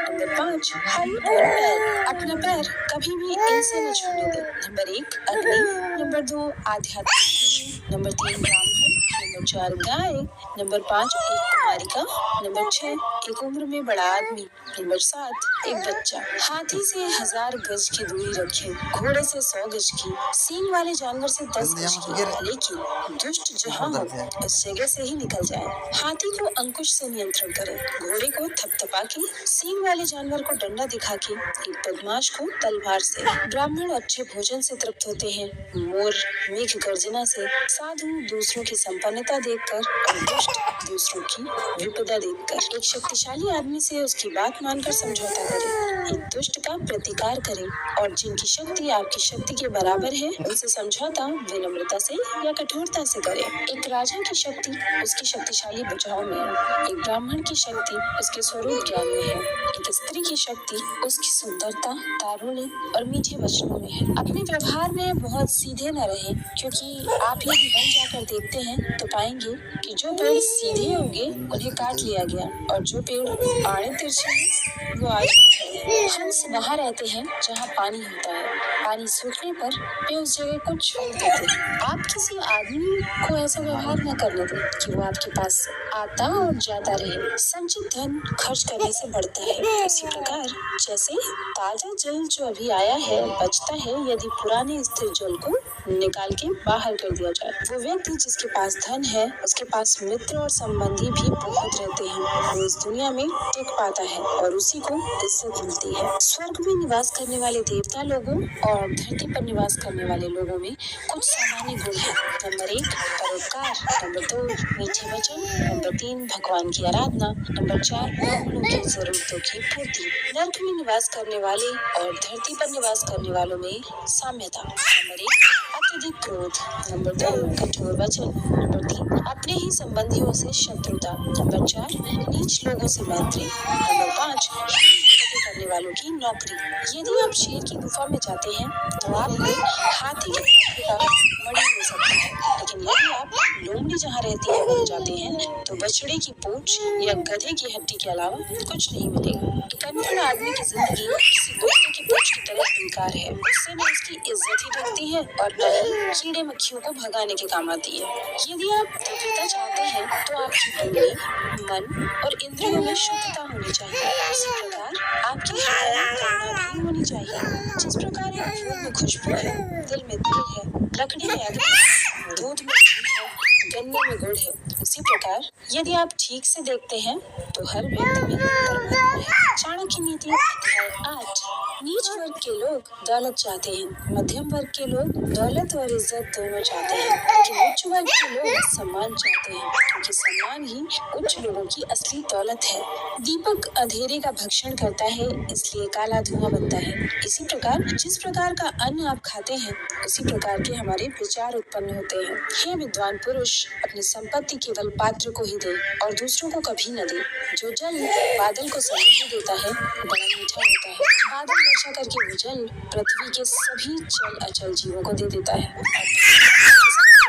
नंबर 5, हाथ और पैर। अपना पैर कभी भी इनसे न छूने दे। नंबर 1, अग्नि। नंबर 2, आध्यात्मिक। नंबर 3, ब्राह्मण। नंबर 4, गाय। नंबर 5, एक कुमारिका। नंबर 6, एक उम्र में बड़ा आदमी। नंबर 7, एक बच्चा। हाथी से 1000 गज की दूरी रखें, घोड़े से 100 गज की, सींग वाले जानवर से 10 गज की, लेकिन दुष्ट जहाँ हो उस जगह से ही निकल जाए। हाथी को अंकुश से नियंत्रण करें, घोड़े को थपथपा के, सींग वाले जानवर को डंडा दिखा के, एक बदमाश को तलवार से। ब्राह्मण अच्छे भोजन से तृप्त होते हैं, मोर मेघ गर्जना से, साधु दूसरों की संपन्नता देखकर और दुष्ट दूसरों की विपदा देखकर। एक शक्तिशाली आदमी से उसकी बात मानकर समझौता करें, एक दुष्ट का प्रतिकार करें और जिनकी शक्ति आपकी शक्ति के बराबर है उनसे समझौता विनम्रता से या कठोरता से करें। एक राजा की शक्ति उसकी शक्तिशाली भुजाओं में है, एक ब्राह्मण की शक्ति उसके स्वरूप ज्ञान में है, एक स्त्री की शक्ति उसकी सुंदरता, तारुण्य और मीठे वचनों में है। अपने व्यवहार में बहुत सीधे न रहें, क्योंकि आप यदि वन जाकर देखते हैं तो पाएंगे कि जो पेड़ सीधे होंगे उन्हें काट लिया गया और जो पेड़ आड़े तिरछे हैं वो आज भी खड़े हैं। हंस वहाँ रहते हैं जहाँ पानी होता है, पानी सूखने पर वे उस जगह को छोड़ देते हैं। आप किसी आदमी को ऐसा व्यवहार न करने दें कि वो आपके पास आता और जाता रहे। संचित धन खर्च करने से बढ़ता है। इसी प्रकार जैसे ताजा जल जो अभी आया है बचता है यदि पुराने स्थिर जल को निकाल के बाहर कर दिया जाए। वो व्यक्ति जिसके पास धन है उसके पास मित्र और संबंधी भी बहुत रहते हैं, वो इस दुनिया में टिक पाता है और उसी को इज्जत मिलती है। स्वर्ग में निवास करने वाले देवता लोगों और धरती पर निवास करने वाले लोगों में कुछ सामान्य गुण है। नंबर 1, परोपकार। नंबर 2, मीठे वचन। नंबर 3, भगवान की आराधना। नंबर 4, ब्राह्मणों की जरूरतों की पूर्ति। नर्क में निवास करने वाले और धरती पर निवास करने वालों में साम्यता। नंबर 1, अत्यधिक क्रोध। नंबर 2, कठोर वचन। नंबर 3, अपने ही संबंधियों से शत्रुता। नंबर 4, नीच लोगों से मैत्री। नंबर 5, हरकतें करने वालों की नौकरी। यदि आप शेर की गुफा में जाते हैं तो आपको हाथी के पंख का मणि मिल सकता है, लेकिन यदि आप लोमड़ी जहाँ रहती है वहाँ जाते हैं तो बछड़े की पूंछ या गधे की हड्डी के अलावा कुछ नहीं मिलेगा। एक अनपढ़ आदमी की जिंदगी किसी कुत्ते की पूंछ की तरह बेकार है, उससे न उसकी इज्जत ही ढकती है और न ही कीड़े मक्खियों को भगाने के काम आती है। यदि आप दिव्यता चाहते हैं तो आपकी बुद्धि, मन और इंद्रियों में शुद्धता होनी चाहिए। इसी प्रकार आपकी हृदय में करुणा भी होनी चाहिए। जिस प्रकार एक फूल में खुशबू है, दिल में तिल है, लकड़ी में अग्नि है, दूध में घी है, गन्ने में गुड़ है, उसी प्रकार यदि आप ठीक से देखते हैं तो हर व्यक्ति में परमात्मा है। चाणक्य नीति अध्याय 8। नीच वर्ग के लोग दौलत चाहते हैं, मध्यम वर्ग के लोग दौलत और इज्जत दोनों चाहते हैं, लेकिन उच्च वर्ग के लोग सम्मान चाहते हैं, क्योंकि सम्मान ही उच्च लोगों की असली दौलत है। दीपक अंधेरे का भक्षण करता है, इसलिए काला धुआं बनता है। इसी प्रकार जिस प्रकार का अन्न आप खाते हैं उसी प्रकार के हमारे विचार उत्पन्न होते हैं। हे विद्वान पुरुष, अपनी संपत्ति केवल पात्र को ही दे और दूसरों को कभी न दे। जो जल बादल को समृद्धि देता है बड़ा मीठा होता है। बादल वर्षा करके वो जल पृथ्वी के सभी चल अचल जीवों को दे देता है और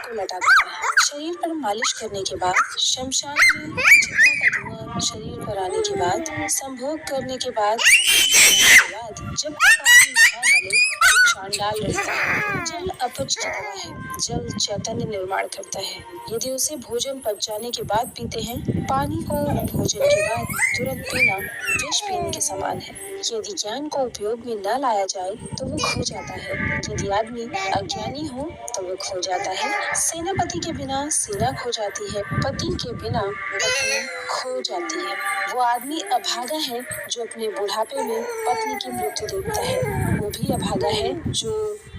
को लौटा देता है। शरीर पर मालिश करने के बाद, शमशान में चिता का धुआं शरीर पर आने के बाद, संभोग करने के बाद, जब तक आदमी नहा न ले, चांडाल रहता है। जल अपच की दवा है। जल चैतन्य निर्माण करता है। यदि उसे भोजन पच जाने के बाद पीते हैं, पानी को भोजन के बाद तुरंत पीना विष पीने के समान है। यदि ज्ञान को उपयोग में न लाया जाए तो वो खो जाता है। यदि आदमी अज्ञानी हो तो वो खो जाता है। सेनापति के बिना सेना खो जाती है, पति के बिना पत्नी खो जाती है। वो आदमी अभागा है जो अपने बुढ़ापे में पत्नी की मृत्यु देखता है। वो भी अभागा है जो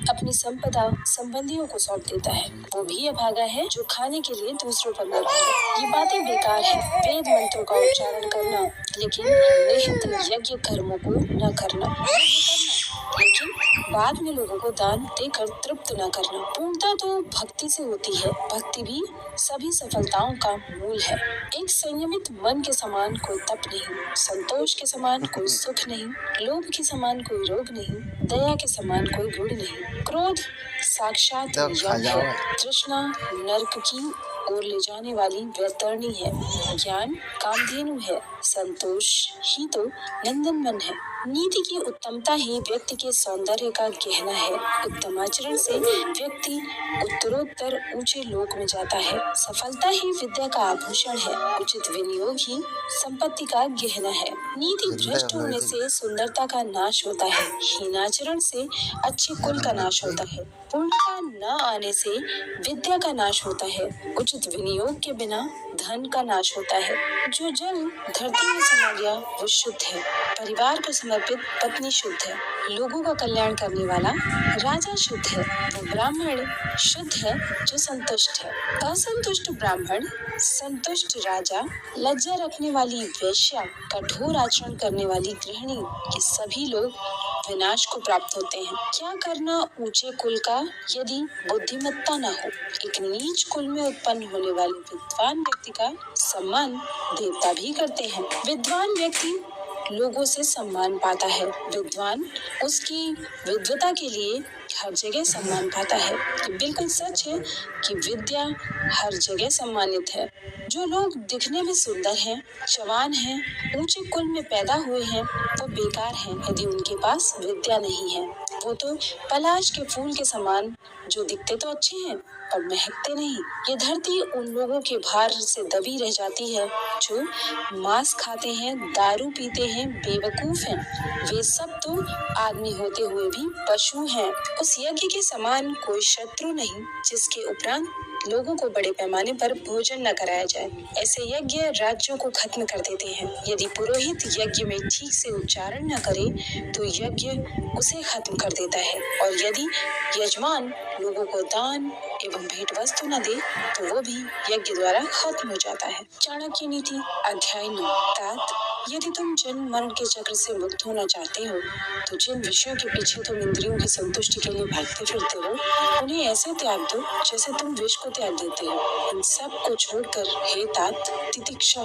अपनी संपदा संबंधियों को सौंप देता है। वो भी अभागा है जो खाने के लिए दूसरों पर निर्भर है। ये बातें बेकार है। वेद मंत्रों का उच्चारण करना, लेकिन निहित यज्ञ कर्मों को न करना, लेकिन बाद में लोगों को दान देकर तृप्त न करना। पूर्णता तो भक्ति से होती है। भक्ति भी सभी सफलताओं का मूल है। एक संयमित मन के समान कोई तप नहीं, संतोष के समान कोई सुख नहीं, लोभ के समान कोई रोग नहीं, दया के समान कोई गुण नहीं। क्रोध साक्षात यम है। तृष्णा नरक की ओर ले जाने वाली वैतरणी है। ज्ञान कामधेनु है। संतोष ही तो नंदनवन है। नीति की उत्तमता ही व्यक्ति के सौंदर्य का गहना है। उत्तम आचरण से व्यक्ति उत्तरोत्तर ऊंचे लोक में जाता है। सफलता ही विद्या का आभूषण है। उचित विनियोग ही संपत्ति का गहना है। नीति भ्रष्ट होने से सुंदरता का नाश होता है। हीनाचरण से अच्छे कुल का नाश होता है। पूर्णता न आने से विद्या का नाश होता है। उचित विनियोग के बिना धन का नाश होता है। जो जल धरती में समा गया वो शुद्ध है। परिवार को समर्पित पत्नी शुद्ध है। लोगों का कल्याण करने वाला राजा शुद्ध है। वो ब्राह्मण शुद्ध है जो संतुष्ट है। असंतुष्ट ब्राह्मण, संतुष्ट राजा, लज्जा रखने वाली वेश्या, कठोर आचरण करने वाली गृहिणी, ये सभी लोग विनाश को प्राप्त होते हैं। क्या करना ऊंचे कुल का यदि बुद्धिमत्ता न हो। एक नीच कुल में उत्पन्न होने वाले विद्वान व्यक्ति का सम्मान देवता भी करते हैं। विद्वान व्यक्ति लोगों से सम्मान पाता है। विद्वान उसकी विद्वता के लिए हर जगह सम्मान पाता है। ये बिल्कुल सच है कि विद्या हर जगह सम्मानित है। जो लोग दिखने में सुंदर हैं, जवान हैं, ऊंचे कुल में पैदा हुए हैं, वो बेकार हैं यदि उनके पास विद्या नहीं है। वो तो पलाश के फूल के समान जो दिखते तो अच्छे हैं पर महकते नहीं। ये धरती उन लोगों के भार से दबी रह जाती है जो मांस खाते हैं, दारू पीते हैं, बेवकूफ हैं। वे सब तो आदमी होते हुए भी पशु हैं। उस यज्ञ के समान कोई शत्रु नहीं जिसके उपरांत लोगों को बड़े पैमाने पर भोजन न कराया जाए। ऐसे यज्ञ राज्यों को खत्म कर देते हैं। यदि पुरोहित यज्ञ में ठीक से उच्चारण न करे तो यज्ञ उसे खत्म कर देता है, और यदि यजमान लोगों को दान एवं भेंट वस्तु न दे तो वो भी यज्ञ द्वारा खत्म हो जाता है। चाणक्य नीति अध्याय 9। तात, यदि तुम जन्म मरण के चक्र से मुक्त होना चाहते हो तो जिन विषयों के पीछे तुम इंद्रियों की संतुष्टि के लिए भागते फिरते हो उन्हें ऐसे त्याग दो जैसे तुम विष को त्याग देते हो। इन सब को छोड़कर हे तात, तितिक्षा,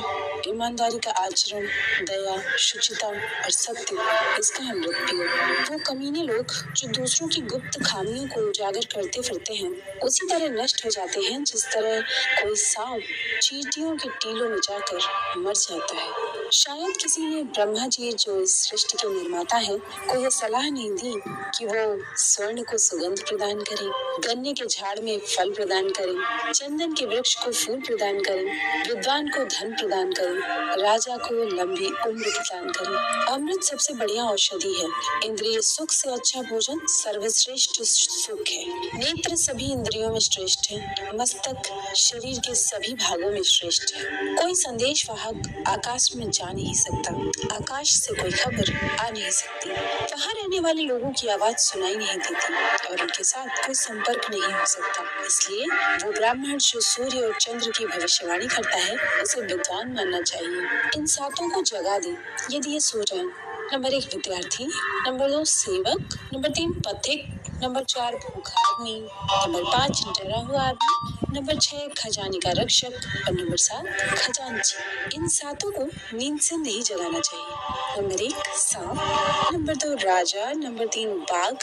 ईमानदारी का आचरण, दया, शुचिता और सत्य, इसका अमृत पियो। वो कमीने लोग जो दूसरों की गुप्त खामियों को उजागर करते फिरते हैं उसी तरह नष्ट हो जाते हैं जिस तरह कोई सांप चींटियों के टीलों में जाकर मर जाता है। शायद किसी ने ब्रह्मा जी जो इस सृष्टि के निर्माता है को यह सलाह नहीं दी कि वो स्वर्ण को सुगंध प्रदान करें, गन्ने के झाड़ में फल प्रदान करें, चंदन के वृक्ष को फूल प्रदान करें, विद्वान को धन प्रदान करें, राजा को लंबी उम्र प्रदान करें। अमृत सबसे बढ़िया औषधि है। इंद्रिय सुख से अच्छा भोजन सर्वश्रेष्ठ सुख है। नेत्र सभी इंद्रियों में श्रेष्ठ है। मस्तक शरीर के सभी भागों में श्रेष्ठ है। कोई संदेश वाहक आकाश में जा नहीं सकता। आकाश से कोई खबर आ नहीं सकती। वहाँ रहने वाले लोगों की आवाज सुनाई नहीं देती और उनके साथ कोई संपर्क नहीं हो सकता। इसलिए वो ब्राह्मण जो सूर्य और चंद्र की भविष्यवाणी करता है उसे विद्वान मानना चाहिए। इन सातों को जगा दे यदि ये सो जाएं। नंबर 1 विद्यार्थी, नंबर 2 सेवक, नंबर 3 पथिक, नंबर 4 भूखा आदमी, नंबर 5 डरा हुआ आदमी, नंबर 6 खजाने का रक्षक और नंबर 7 खजांची। इन सातों को नींद से नहीं जगाना चाहिए। नंबर 1 सांप, नंबर 2 राजा, नंबर 3 बाघ,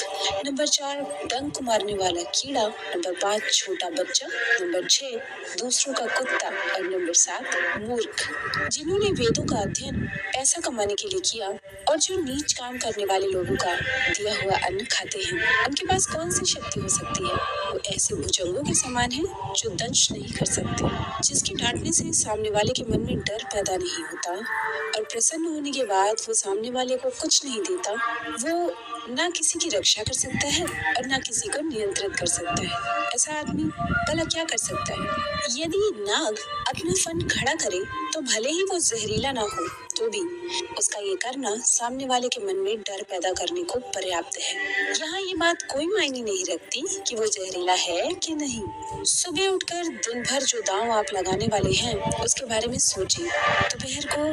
नंबर 4 डंक मारने वाला कीड़ा, नंबर 5 छोटा बच्चा, नंबर 6 दूसरों का कुत्ता और नंबर 7 मूर्ख। जिन्होंने वेदों का अध्ययन पैसा कमाने के लिए किया और जो नीच काम करने वाले लोगों का दिया हुआ अन्न खाते हैं, उनके पास कौन सी शक्ति हो सकती है? वो ऐसे भुजंगों के समान है जो दंश नहीं कर सकते, जिसके डांटने से सामने वाले के मन में डर पैदा नहीं होता और प्रसन्न होने के बाद वो सामने वाले को कुछ नहीं देता। वो ना किसी की रक्षा कर सकता है और ना किसी को नियंत्रित कर सकता है। ऐसा आदमी भला क्या कर सकता है? यदि नाग अपना फन खड़ा करे तो भले ही वो जहरीला ना हो तो भी उसका ये करना सामने वाले के मन में डर पैदा करने को पर्याप्त है। यहाँ ये बात कोई मायने नहीं रखती कि वो जहरीला है कि नहीं। सुबह उठकर दिन भर जो दांव आप लगाने वाले हैं उसके बारे में सोचिए। दोपहर को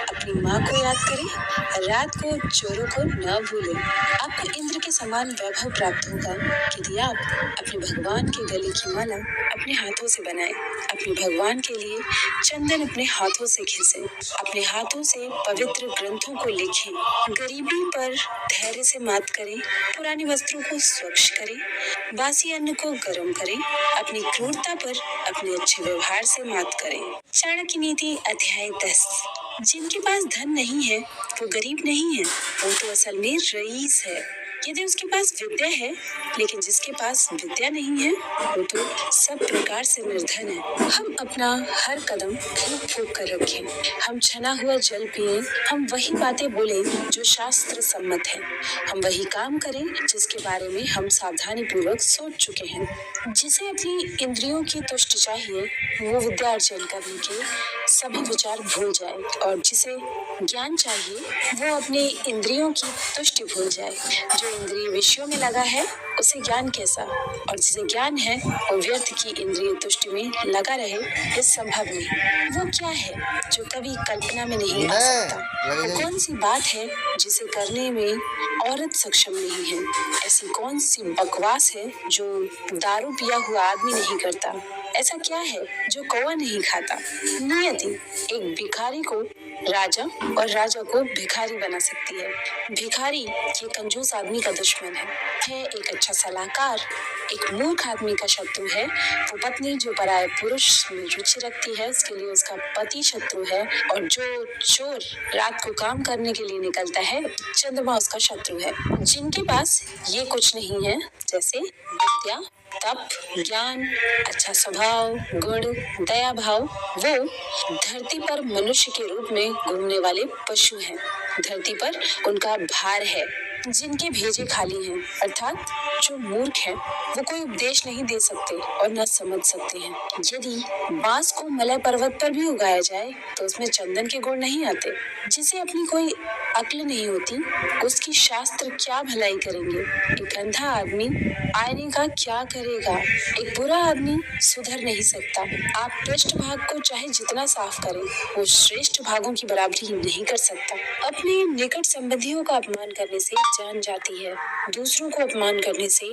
अपनी माँ को याद करें, रात को चोरों को न भूलें। आपको इंद्र के समान वैभव प्राप्त होगा यदि आप अपने भगवान के गले की माला अपने हाथों से बनाएं, अपने भगवान के लिए चंदन अपने हाथों से घिसें, अपने हाथों से पवित्र ग्रंथों को लिखें, गरीबी पर धैर्य से मात करें, पुराने वस्त्रों को स्वच्छ करें, बासी अन्न को गर्म करें, अपनी क्रूरता पर अपने अच्छे व्यवहार से मात करें। चाणक्य नीति अध्याय 10। जिनके पास धन नहीं है वो गरीब नहीं है, वो तो असल में रईस है। यदि उसके पास विद्या है लेकिन जिसके पास विद्या नहीं है वो तो सब प्रकार से निर्धन है। हम अपना हर कदम फूंक फूंक कर रखें, हम छना हुआ जल पिए, हम वही बातें बोलें जो शास्त्र सम्मत है, हम वही काम करें जिसके बारे में हम सावधानी पूर्वक सोच चुके हैं। जिसे अपनी इंद्रियों की तुष्टि चाहिए वो विद्या अर्जन करने के सभी विचार भूल जाए और जिसे ज्ञान चाहिए वो अपने इंद्रियों की तुष्टि भूल जाए। जो इंद्रिय विषयों में लगा है उसे ज्ञान कैसा, और जिसे ज्ञान है वो व्यर्थ की इंद्रिय तुष्टि में लगा रहे, ये संभव नहीं। वो क्या है जो कभी कल्पना में नहीं आ सकता? वो कौन सी बात है जिसे करने में औरत सक्षम नहीं है? ऐसी कौन सी बकवास है जो दारू पिया हुआ आदमी नहीं करता? ऐसा क्या है जो कौवा नहीं खाता? नियति एक भिखारी को राजा और राजा को भिखारी बना सकती है। भिखारी ये कंजूस आदमी का दुश्मन है एक अच्छा सलाहकार एक मूर्ख आदमी का शत्रु है। वो पत्नी जो पराये पुरुष में रुचि रखती है उसके लिए उसका पति शत्रु है, और जो चोर रात को काम करने के लिए निकलता है चंद्रमा उसका शत्रु है। जिनके पास ये कुछ नहीं है जैसे विद्या, तप, ज्ञान, अच्छा स्वभाव, गुण, दया भाव, वो धरती पर मनुष्य के रूप में घूमने वाले पशु हैं। धरती पर उनका भार है। जिनके भेजे खाली हैं, अर्थात जो मूर्ख हैं, वो कोई उपदेश नहीं दे सकते और न समझ सकते हैं। यदि बांस को मलय पर्वत पर भी उगाया जाए तो उसमें चंदन के गुण नहीं आते। जिसे अपनी कोई अक्ल नहीं होती उसकी शास्त्र क्या भलाई करेंगे। एक अंधा आदमी आईने का क्या करेगा? एक बुरा आदमी सुधर नहीं सकता। आप पृष्ठ भाग को चाहे जितना साफ करें वो श्रेष्ठ भागों की बराबरी नहीं कर सकता। अपने निकट संबंधियों का अपमान करने से जान जाती है, दूसरों को अपमान करने से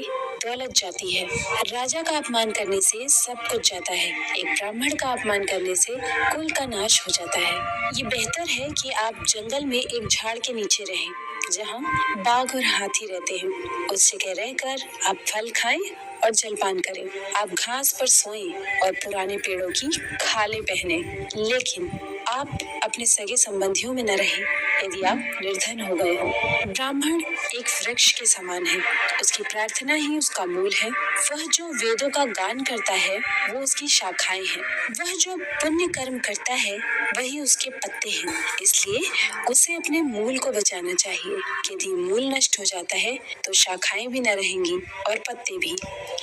दौलत जाती है, राजा का अपमान करने से सब कुछ जाता है, एक ब्राह्मण का अपमान करने से कुल का नाश हो जाता है। ये बेहतर है कि आप जंगल में एक झाड़ के नीचे रहें जहाँ बाघ और हाथी रहते हैं। उस जगह रहकर आप फल खाएं और जलपान करें। आप घास पर सोएं और पुराने पेड़ों की खालें पहने, लेकिन आप अपने सगे संबंधियों में न रहें यदि आप निर्धन हो गए हो। ब्राह्मण एक वृक्ष के समान है, उसकी प्रार्थना ही उसका मूल है। वह जो वेदों का गान करता है वो उसकी शाखाएं हैं। वह जो पुण्य कर्म करता है वही उसके पत्ते हैं। इसलिए उसे अपने मूल को बचाना चाहिए। यदि मूल नष्ट हो जाता है तो शाखाएं भी न रहेंगी और पत्ते भी।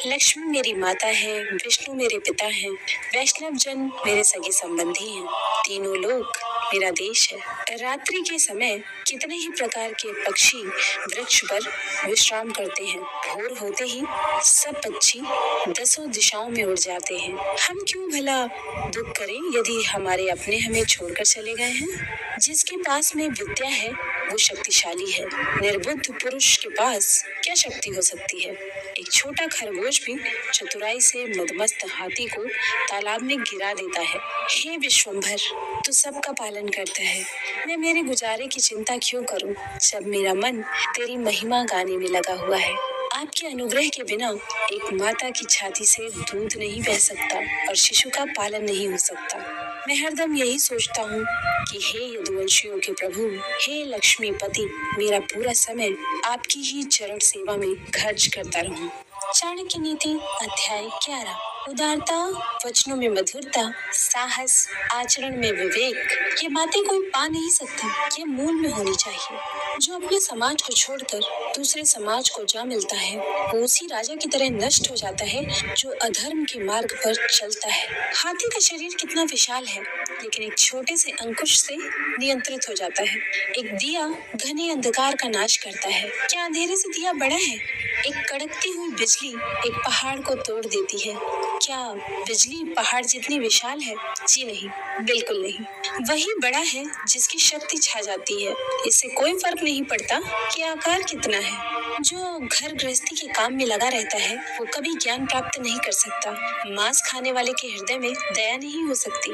लक्ष्मी मेरी माता है, विष्णु मेरे पिता हैं, वैष्णव जन मेरे सगे संबंधी हैं, तीनों लोक मेरा देश है। रात्रि के समय कितने ही प्रकार के पक्षी वृक्ष पर विश्राम करते हैं। भोर होते ही सब पक्षी दसों दिशाओं में उड़ जाते हैं। हम क्यों भला दुख करें यदि हमारे अपने हमें छोड़कर चले गए हैं। जिसके पास में विद्या है वो शक्तिशाली है। निर्बुद्ध पुरुष के पास क्या शक्ति हो सकती है? एक छोटा खरगोश भी चतुराई से मदमस्त हाथी को तालाब में गिरा देता है। हे विश्वंभर, तू सबका पालन करता है, मैं मेरे गुजारे की चिंता क्यों करूं, जब मेरा मन तेरी महिमा गाने में लगा हुआ है। आपके अनुग्रह के बिना एक माता की छाती से दूध नहीं बह सकता और शिशु का पालन नहीं हो सकता। मैं हरदम यही सोचता हूँ कि हे यदुवंशियों के प्रभु, हे लक्ष्मीपति, मेरा पूरा समय आपकी ही चरण सेवा में खर्च करता रहूं। चाणक्य नीति अध्याय 11। उदारता, वचनों में मधुरता, साहस, आचरण में विवेक, ये बातें कोई पा नहीं सकता, ये मूल में होनी चाहिए। जो अपने समाज को छोड़कर दूसरे समाज को जा मिलता है, वो उसी राजा की तरह नष्ट हो जाता है जो अधर्म के मार्ग पर चलता है। हाथी का शरीर कितना विशाल है, लेकिन एक छोटे से अंकुश से नियंत्रित हो जाता है। एक दिया घने अंधकार का नाश करता है। क्या अंधेरे से दिया बड़ा है? एक कड़कती हुई बिजली एक पहाड़ को तोड़ देती है। क्या बिजली पहाड़ जितनी विशाल है? जी नहीं, बिल्कुल नहीं। वही बड़ा है जिसकी शक्ति छा जाती है। इससे कोई फर्क नहीं पड़ता कि आकार कितना है। जो घर गृहस्थी के काम में लगा रहता है, वो कभी ज्ञान प्राप्त नहीं कर सकता। मांस खाने वाले के हृदय में दया नहीं हो सकती।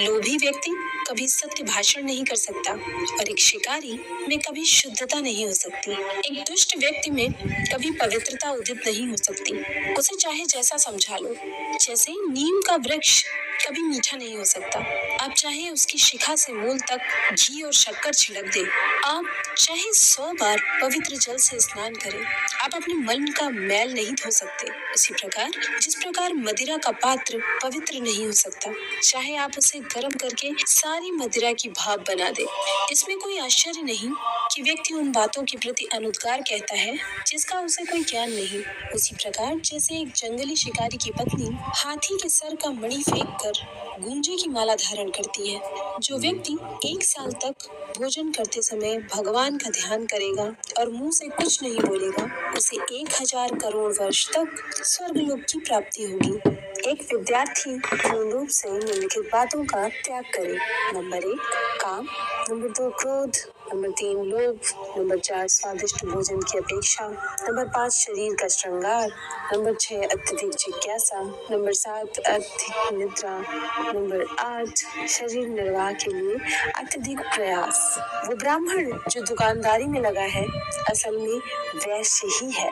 लोभी व्यक्ति कभी सत्य भाषण नहीं कर सकता और एक शिकारी में कभी शुद्धता नहीं हो सकती। एक दुष्ट व्यक्ति में कभी पवित्रता उदित नहीं हो सकती। उसे चाहे जैसा समझा लो। जैसे नीम का वृक्ष कभी मीठा नहीं हो सकता। आप चाहे उसकी शिखा से मूल तक घी और शक्कर छिड़क दे, आप चाहे 100 बार पवित्र जल से स्नान करें, आप अपने मन का मैल नहीं धो सकते। उसी प्रकार जिस प्रकार मदिरा का पात्र पवित्र नहीं हो सकता, चाहे आप उसे गर्म करके सारी मदिरा की भाप बना दे। इसमें कोई आश्चर्य नहीं कि व्यक्ति उन बातों के प्रति अनुद्गार कहता है जिसका उसे कोई ज्ञान नहीं। उसी प्रकार जैसे एक जंगली शिकारी की पत्नी हाथी के सर का मणि फेंक कर गूंजे की माला धारण करती है। जो व्यक्ति 1 साल तक भोजन करते समय भगवान का ध्यान करेगा और मुंह से कुछ नहीं बोलेगा, उसे 1000 करोड़ वर्ष तक स्वर्गलोक की प्राप्ति होगी। एक विद्यार्थी पूर्ण रूप से निम्नलिखित बातों का त्याग करे। नंबर 1 काम, नंबर 2 क्रोध, नंबर 3 लोभ, नंबर 4 स्वादिष्ट भोजन की अपेक्षा, नंबर 5 शरीर का श्रृंगार, नंबर 6 अत्यधिक जिज्ञासा, नंबर 7 अधिक निद्रा, नंबर 8 शरीर निर्वाह के लिए अत्यधिक प्रयास। वो ब्राह्मण जो दुकानदारी में लगा है, असल में वैश्य ही है।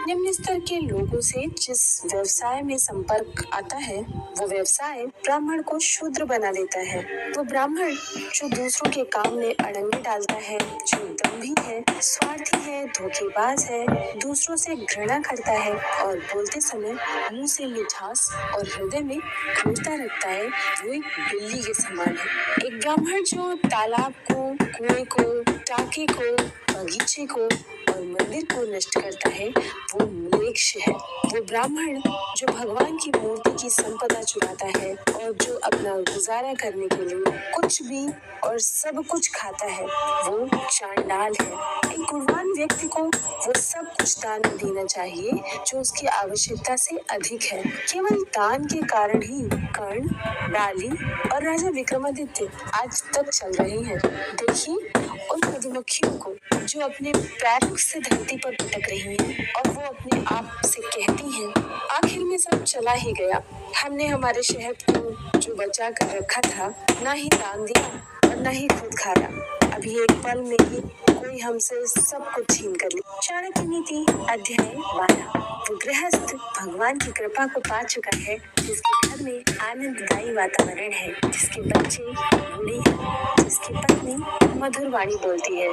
निम्न स्तर के लोगों से जिस व्यवसाय में संपर्क आता है, वो व्यवसाय ब्राह्मण को शूद्र बना देता है। वो ब्राह्मण जो दूसरों के काम में अड़ंगे डालता है, जो दंभी है, स्वार्थी है, धोखेबाज है, दूसरों से घृणा करता है और बोलते समय मुंह से मिठास और हृदय में क्रूरता रखता है, वो एक बिल्ली के समान है। एक ब्राह्मण जो तालाब को, कुएं को, टाके को, बगीचे को और मंदिर को नष्ट करता है, वो म्लेच्छ है। वो ब्राह्मण जो भगवान की मूर्ति की संपदा चुराता है और जो अपना गुजारा करने के लिए कुछ भी और सब कुछ खाता है, वो चांडाल है। एक गुणवान व्यक्ति को वो सब कुछ दान देना चाहिए जो उसकी आवश्यकता से अधिक है। केवल दान के कारण ही कर्ण, बाली और राजा विक्रमादित्य आज तक चल रहे हैं। देखिए उन मधुमक्खियों को जो अपने पैरों से धरती पर पटक रही हैं और वो अपने आप से कहती हैं, आखिर में सब चला ही गया। हमने हमारे शहद को जो बचा कर रखा था, ना ही दान दिया और ना ही खुद खाया। अभी एक पल में ही कोई हमसे सब कुछ छीन कर लिया। चाणक्य नीति अध्याय 12। वो गृहस्थ भगवान की कृपा को पा चुका है, जिसके घर में आनंददायी वातावरण है, जिसके बच्चे बूढ़े हैं, जिसकी पत्नी मधुर वाणी बोलती है,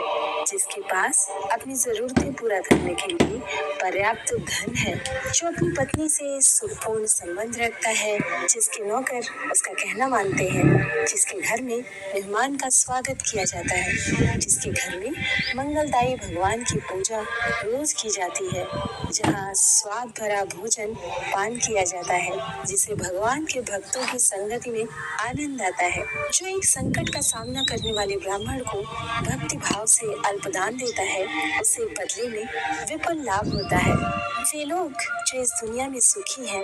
जिसके पास अपनी जरूरतें पूरा करने के लिए पर्याप्त धन है, जो अपनी पत्नी से सुखपूर्ण संबंध रखता है, जिसके नौकर उसका कहना मानते हैं, जिसके घर में मेहमान का स्वागत किया जाता है, जिसके घर में मंगलदायी भगवान की पूजा रोज की जाती है, जहाँ स्वाद भरा भोजन पान किया जाता है, जिसे भगवान के भक्तों की संगति में आनंद आता है, जो एक संकट का सामना करने वाले ब्राह्मण को भक्ति भाव से अल्पदान देता है, उसे बदले में विपुल लाभ होता है। वे लोग जो इस दुनिया में सुखी हैं,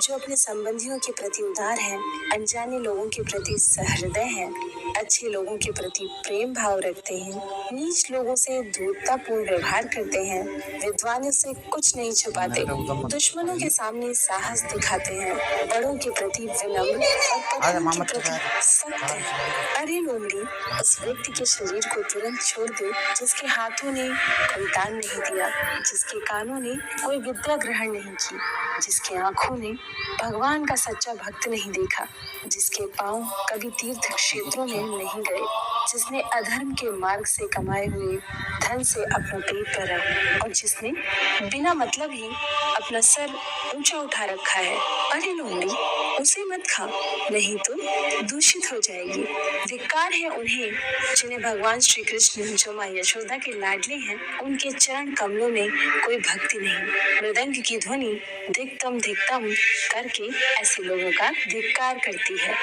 जो अपने संबंधियों के प्रति उदार हैं, अनजाने लोगों के प्रति सहृदय हैं, अच्छे लोगों के प्रति प्रेम भाव रखते हैं, नीच लोगों से धूर्ततापूर्ण व्यवहार करते हैं, विद्वानों से कुछ नहीं छुपाते, दुश्मनों के सामने साहस दिखाते हैं, बड़ों के प्रति विनम्र और पत्नी के प्रति सख्त है। अरे लोमड़ी, उस व्यक्ति के शरीर को तुरंत छोड़ दे जिसके हाथों ने कोई दान नहीं दिया, जिसके कानों ने कोई विद्या ग्रहण नहीं की, जिसके आंखों ने भगवान का सच्चा भक्त नहीं देखा, जिसके पांव कभी तीर्थ क्षेत्रों में नहीं गए, जिसने अधर्म के मार्ग से कमाए हुए धन से अपना पेट भरा और जिसने बिना मतलब ही अपना सर ऊंचा उठा रखा है। अरे लोमड़ी, उसे मत खा, नहीं तो दूषित हो जाएगी। धिक्कार है उन्हें जिन्हें भगवान श्री कृष्ण, जो माँ यशोदा के लाडले हैं, उनके चरण कमलों में कोई भक्ति नहीं। मृदंग की ध्वनि धिक्तम धिक्तम करके ऐसे लोगों का धिक्कार करती है।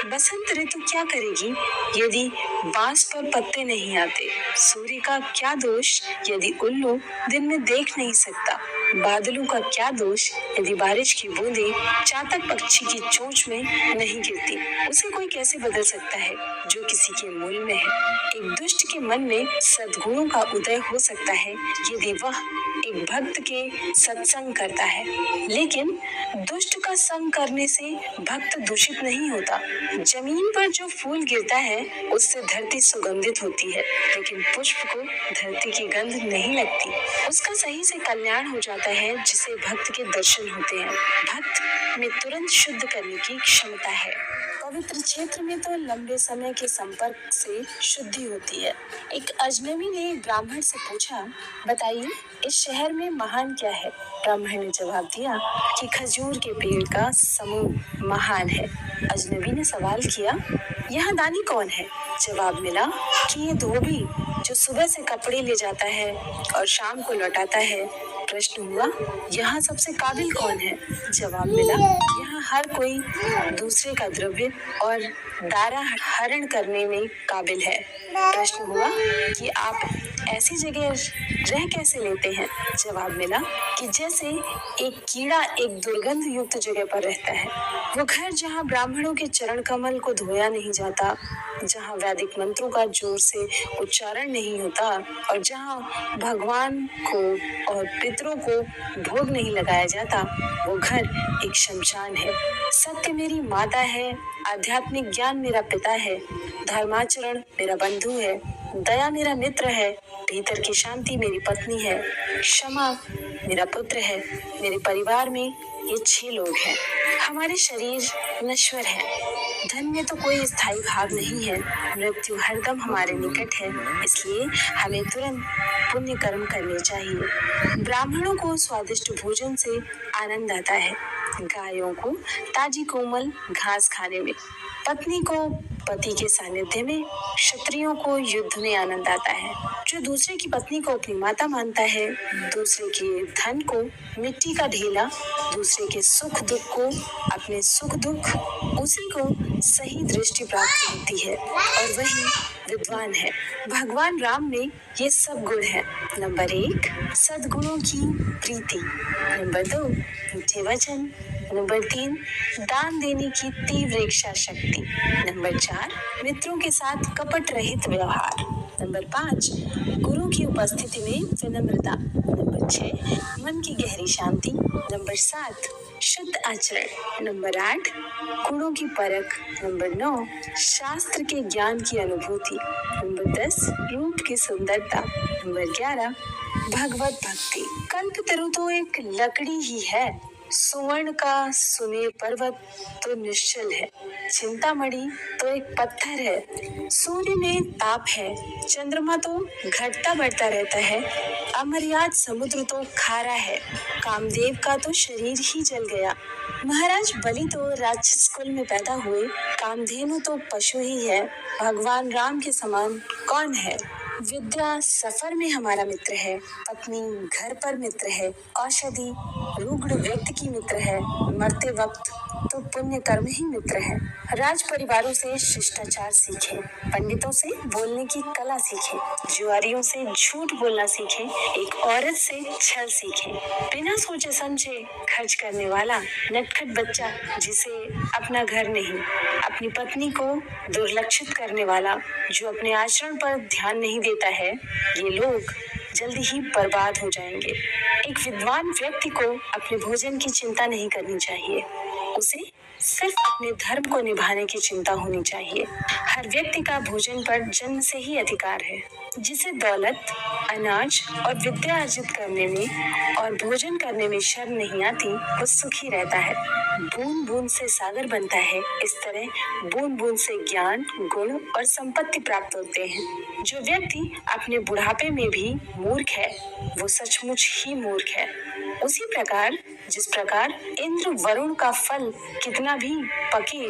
बसंत ऋतु क्या करेगी यदि बांस पर पत्ते नहीं आते? सूर्य का क्या दोष यदि उल्लू दिन में देख नहीं सकता? बादलों का क्या दोष यदि बारिश की बूंदें चातक पक्षी की चोंच में नहीं गिरती? उसे कोई कैसे बदल सकता है जो किसी के मूल में है? एक दुष्ट के मन में सद्गुणों का उदय हो सकता है यदि वह एक भक्त के सत्संग करता है, लेकिन दुष्ट का संग करने से भक्त दूषित नहीं होता। जमीन पर जो फूल गिरता है उससे धरती सुगंधित होती है, लेकिन पुष्प को धरती की गंध नहीं लगती। उसका सही से कल्याण हो जाता है जिसे भक्त के दर्शन होते हैं। भक्त में तुरंत शुद्ध करने की क्षमता है। पवित्र क्षेत्र में तो लंबे समय के संपर्क से शुद्धि होती है। एक अजनबी ने ब्राह्मण से पूछा, बताइए इस शहर में महान क्या है? ब्राह्मण ने जवाब दिया कि खजूर के पेड़ का समूह महान है। अजनबी ने सवाल किया, यहाँ दानी कौन है? जवाब मिला कि ये धोबी जो सुबह से कपड़े ले जाता है और शाम को लौटाता है। प्रश्न हुआ, यहाँ सबसे काबिल कौन है? जवाब मिला, यहाँ हर कोई दूसरे का द्रव्य और दारा हरण करने में काबिल है। प्रश्न हुआ कि आप ऐसी जगह रह कैसे लेते हैं? जवाब मिला कि जैसे एक कीड़ा एक दुर्गंध युक्त जगह पर रहता है। वो घर जहाँ ब्राह्मणों के चरण कमल को धोया नहीं जाता, जहाँ वैदिक मंत्रों का जोर से उच्चारण नहीं होता और जहाँ भगवान को और पितरों को भोग नहीं लगाया जाता, वो घर एक शमशान है। सत्य मेरी माता है, आध्यात्मिक ज्ञान मेरा पिता है, धर्माचरण मेरा बंधु है, दया मेरा मित्र है, भीतर की शांति मेरी पत्नी है, क्षमा मेरा पुत्र है। मेरे परिवार में ये 6 लोग हैं। हमारे शरीर नश्वर है, धन में तो कोई स्थायी भाव नहीं है, मृत्यु हरदम हमारे निकट है, इसलिए हमें तुरंत पुण्य कर्म करने चाहिए। ब्राह्मणों को स्वादिष्ट भोजन से आनंद आता है, गायों को ताजी कोमल घास खाने में, पत्नी को पति के सानिध्य में, क्षत्रियों को युद्ध में आनंद आता है। जो दूसरे की पत्नी को अपनी माता मानता है, दूसरे के धन को मिट्टी का ढेला, दूसरे के सुख दुख को अपने सुख दुख, उसी को सही दृष्टि प्राप्त होती है और वही विद्वान है। भगवान राम में ये सब गुण है। नंबर 1, सद्गुणों की प्रीति। नंबर 2, मीठे वचन। नंबर 3, दान देने की तीव्र इच्छा शक्ति। नंबर 4, मित्रों के साथ कपट रहित व्यवहार। नंबर 5, गुरु की उपस्थिति में विनम्रता। नंबर 6, मन की गहरी शांति। नंबर 7, शुद्ध आचरण। नंबर 8, गुणों की परख। नंबर 9, शास्त्र के ज्ञान की अनुभूति। नंबर 10, रूप की सुंदरता। नंबर 11, भगवत भक्ति। कल्पतरु तो एक लकड़ी ही है, सुवर्ण का सुमेर पर्वत तो निश्चल है, चिंतामणि तो एक पत्थर है, सूर्य में ताप है, चंद्रमा तो घटता बढ़ता रहता है, अमर्याद समुद्र तो खारा है, कामदेव का तो शरीर ही जल गया, महाराज बलि तो राक्षस कुल में पैदा हुए, कामधेनु तो पशु ही है, भगवान राम के समान कौन है? विद्या सफर में हमारा मित्र है, पत्नी घर पर मित्र है, औषधि रुग्ण व्यक्ति की मित्र है, मरते वक्त तो पुण्य कर्म ही मित्र है। राज परिवारों से शिष्टाचार सीखे, पंडितों से बोलने की कला सीखे, जुआरियों से झूठ बोलना सीखे, एक औरत से छल सीखे, बिना सोचे समझे खर्च करने वाला नटखट बच्चा जिसे अपना घर नहीं अपनी पत्नी को दुर्लक्षित करने वाला, जो अपने आचरण पर ध्यान नहीं देता है, ये लोग जल्दी ही बर्बाद हो जाएंगे। एक विद्वान व्यक्ति को अपने भोजन की चिंता नहीं करनी चाहिए, उसे सिर्फ अपने धर्म को निभाने की चिंता होनी चाहिए। हर व्यक्ति का भोजन पर जन्म से ही अधिकार है। जिसे दौलत, अनाज और विद्या अर्जित करने में और भोजन करने में शर्म नहीं आती, वो सुखी रहता है। बूंद बूंद से सागर बनता है, इस तरह बूंद बूंद से ज्ञान, गुण और संपत्ति प्राप्त होते हैं। जो व्यक्ति अपने बुढ़ापे में भी मूर्ख है, वो सचमुच ही मूर्ख है। उसी प्रकार जिस प्रकार इंद्र वरुण का फल कितना भी पके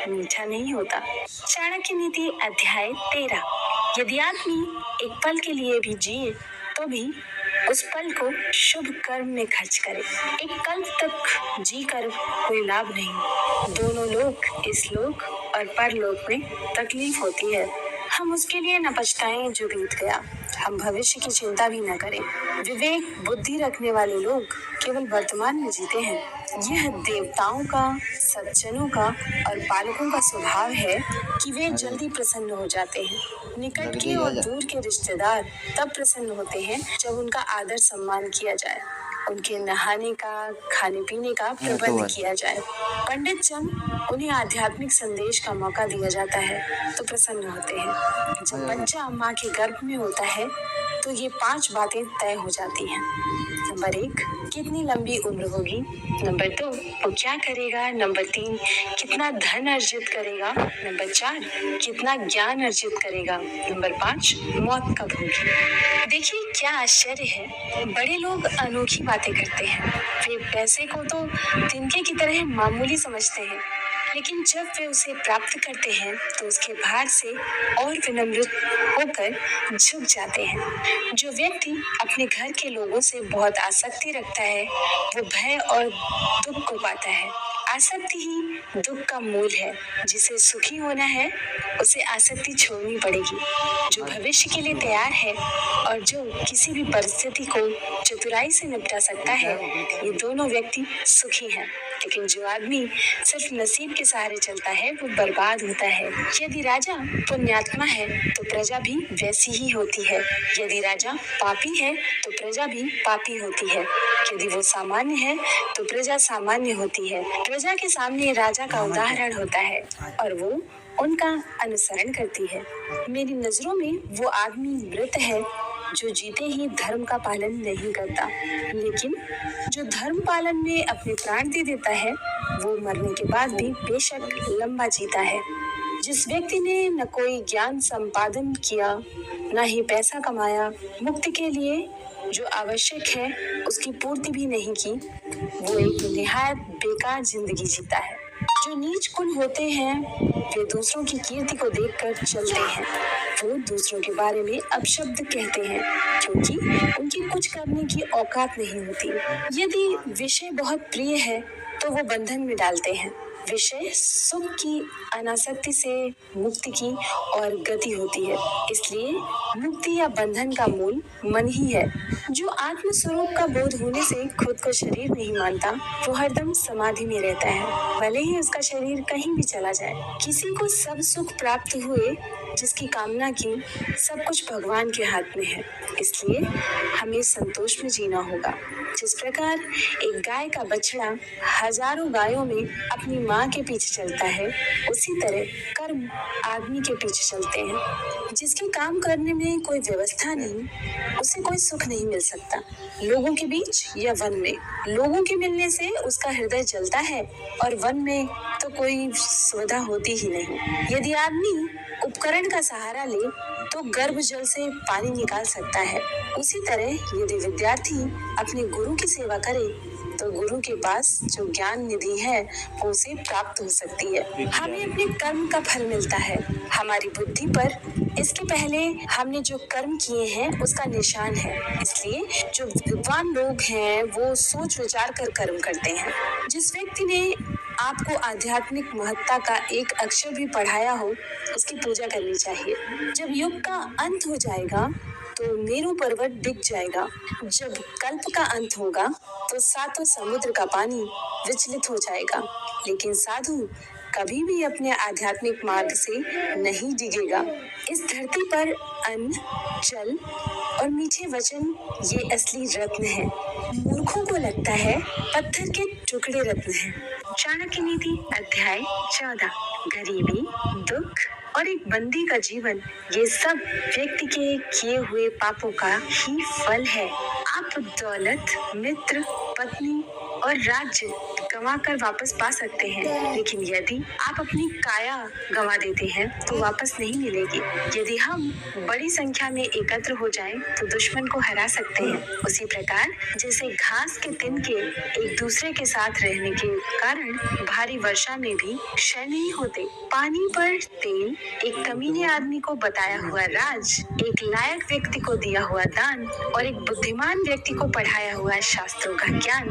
मीठा नहीं होता। चाणक्य नीति अध्याय 13। यदि आदमी एक पल के लिए भी जिए तो भी उस पल को शुभ कर्म में खर्च करे। एक कल्प तक जीकर कोई लाभ नहीं। दोनों लोक, इस लोक और परलोक में तकलीफ होती है। हम उसके लिए न पछताएं जो बीत गया। हम भविष्य की चिंता भी न करें। विवेक बुद्धि रखने वाले लोग केवल वर्तमान में जीते हैं। यह देवताओं का, सज्जनों का और पालकों का स्वभाव है कि वे जल्दी प्रसन्न हो जाते हैं। निकट के और दूर के रिश्तेदार तब प्रसन्न होते हैं जब उनका आदर सम्मान किया जाए, उनके नहाने का, खाने पीने का प्रबंध किया जाए। पंडित जन उन्हें आध्यात्मिक संदेश का मौका दिया जाता है तो प्रसन्न होते हैं। जब बच्चा माँ के गर्भ में होता है तो ये 5 बातें तय हो जाती हैं। नंबर 1, कितनी लंबी उम्र होगी। नंबर 2, वो क्या करेगा। नंबर 3, कितना धन अर्जित करेगा। नंबर 4, कितना ज्ञान अर्जित करेगा। नंबर 5, मौत कब होगी। देखिए क्या आश्चर्य है, बड़े लोग अनोखी बातें करते हैं। वे पैसे को तो तिनके की तरह मामूली समझते हैं, लेकिन जब वे उसे प्राप्त करते हैं तो उसके भार से और विनम्र होकर झुक जाते हैं। जो व्यक्ति अपने घर के लोगों से बहुत आसक्ति रखता है, वो भय और दुख को पाता है। आसक्ति ही दुख का मूल है। जिसे सुखी होना है, उसे आसक्ति छोड़नी पड़ेगी। जो भविष्य के लिए तैयार है और जो किसी भी परिस्थिति को चतुराई से निपटा सकता है, ये दोनों व्यक्ति सुखी हैं। लेकिन जो आदमी सिर्फ नसीब के सहारे चलता है, वो बर्बाद होता है। यदि राजा पुण्यात्मा है तो प्रजा भी वैसी ही होती है। यदि राजा पापी है तो प्रजा भी पापी होती है। यदि वो सामान्य है तो प्रजा सामान्य होती है। प्रजा के सामने राजा का उदाहरण होता है और वो उनका अनुसरण करती है। मेरी नजरों में वो आदमी मृत है जो जीते ही धर्म का पालन नहीं करता, लेकिन जो धर्म पालन में अपने प्राण दे देता है, वो मरने के बाद भी बेशक लंबा जीता है। जिस व्यक्ति ने न कोई ज्ञान संपादन किया, न ही पैसा कमाया, मुक्ति के लिए जो आवश्यक है उसकी पूर्ति भी नहीं की, वो एक निहायत बेकार जिंदगी जीता है। जो नीच कुल होते हैं वे दूसरों की कीर्ति को देखकर चलते हैं। वो दूसरों के बारे में अपशब्द कहते हैं क्योंकि उनकी कुछ करने की औकात नहीं होती। यदि विषय बहुत प्रिय है तो वो बंधन में डालते हैं। विषय सुख की अनासक्ति से मुक्ति की और गति होती है। इसलिए मुक्ति या बंधन का मूल मन ही है। जो आत्म स्वरूप का बोध होने से खुद को शरीर नहीं मानता, वो हरदम समाधि में रहता है, भले ही उसका शरीर कहीं भी चला जाए। किसी को सब सुख प्राप्त हुए जिसकी कामना की, सब कुछ भगवान के हाथ में है। इसलिए हमें संतोष में जीना होगा। जिस प्रकार एक गाय का बछड़ा हजारों गायों में अपनी माँ के पीछे चलता है, उसी तरह कर्म आदमी के पीछे चलते हैं। जिसके काम करने में कोई व्यवस्था नहीं, उसे कोई सुख नहीं मिल सकता। लोगों के बीच या वन में, लोगों के मिलने से उसका हृदय जलता है और वन में तो कोई सुविधा होती ही नहीं। यदि आदमी उपकरण का सहारा ले तो गर्भ जल से पानी निकाल सकता है। उसी तरह यदि विद्यार्थी अपने गुरु की सेवा करे तो गुरु के पास जो ज्ञान निधि है वो उसे प्राप्त हो सकती है। हमें अपने कर्म का फल मिलता है हमारी बुद्धि पर। इसके पहले हमने जो कर्म किए हैं उसका निशान है। इसलिए जो विद्वान लोग हैं वो सोच विचार कर कर्म करते हैं। जिस व्यक्ति ने आपको आध्यात्मिक महत्ता का एक अक्षर भी पढ़ाया हो, उसकी पूजा करनी चाहिए। जब युग का अंत हो जाएगा तो मेरू पर्वत डिग जाएगा। जब कल्प का अंत होगा तो सातों समुद्र का पानी विचलित हो जाएगा। लेकिन साधु कभी भी अपने आध्यात्मिक मार्ग से नहीं डिगेगा। इस धरती पर अन्न, जल और मीठे वचन ये असली रत्न है। मूर्खों को लगता है पत्थर के टुकड़े रत्न हैं। चाणक्य नीति अध्याय 14। गरीबी, दुख और एक बंदी का जीवन, ये सब व्यक्ति के किए हुए पापों का ही फल है। आप दौलत, मित्र, पत्नी और राज्य गंवा कर वापस पा सकते हैं, लेकिन यदि आप अपनी काया गंवा देते हैं तो वापस नहीं मिलेगी। यदि हम बड़ी संख्या में एकत्र हो जाएं तो दुश्मन को हरा सकते हैं। उसी प्रकार जैसे घास के तिनके एक दूसरे के साथ रहने के कारण भारी वर्षा में भी क्षय नहीं होते। पानी पर तेल, एक कमीने आदमी को बताया हुआ राज, एक लायक व्यक्ति को दिया हुआ दान और एक बुद्धिमान व्यक्ति को पढ़ाया हुआ शास्त्रों का ज्ञान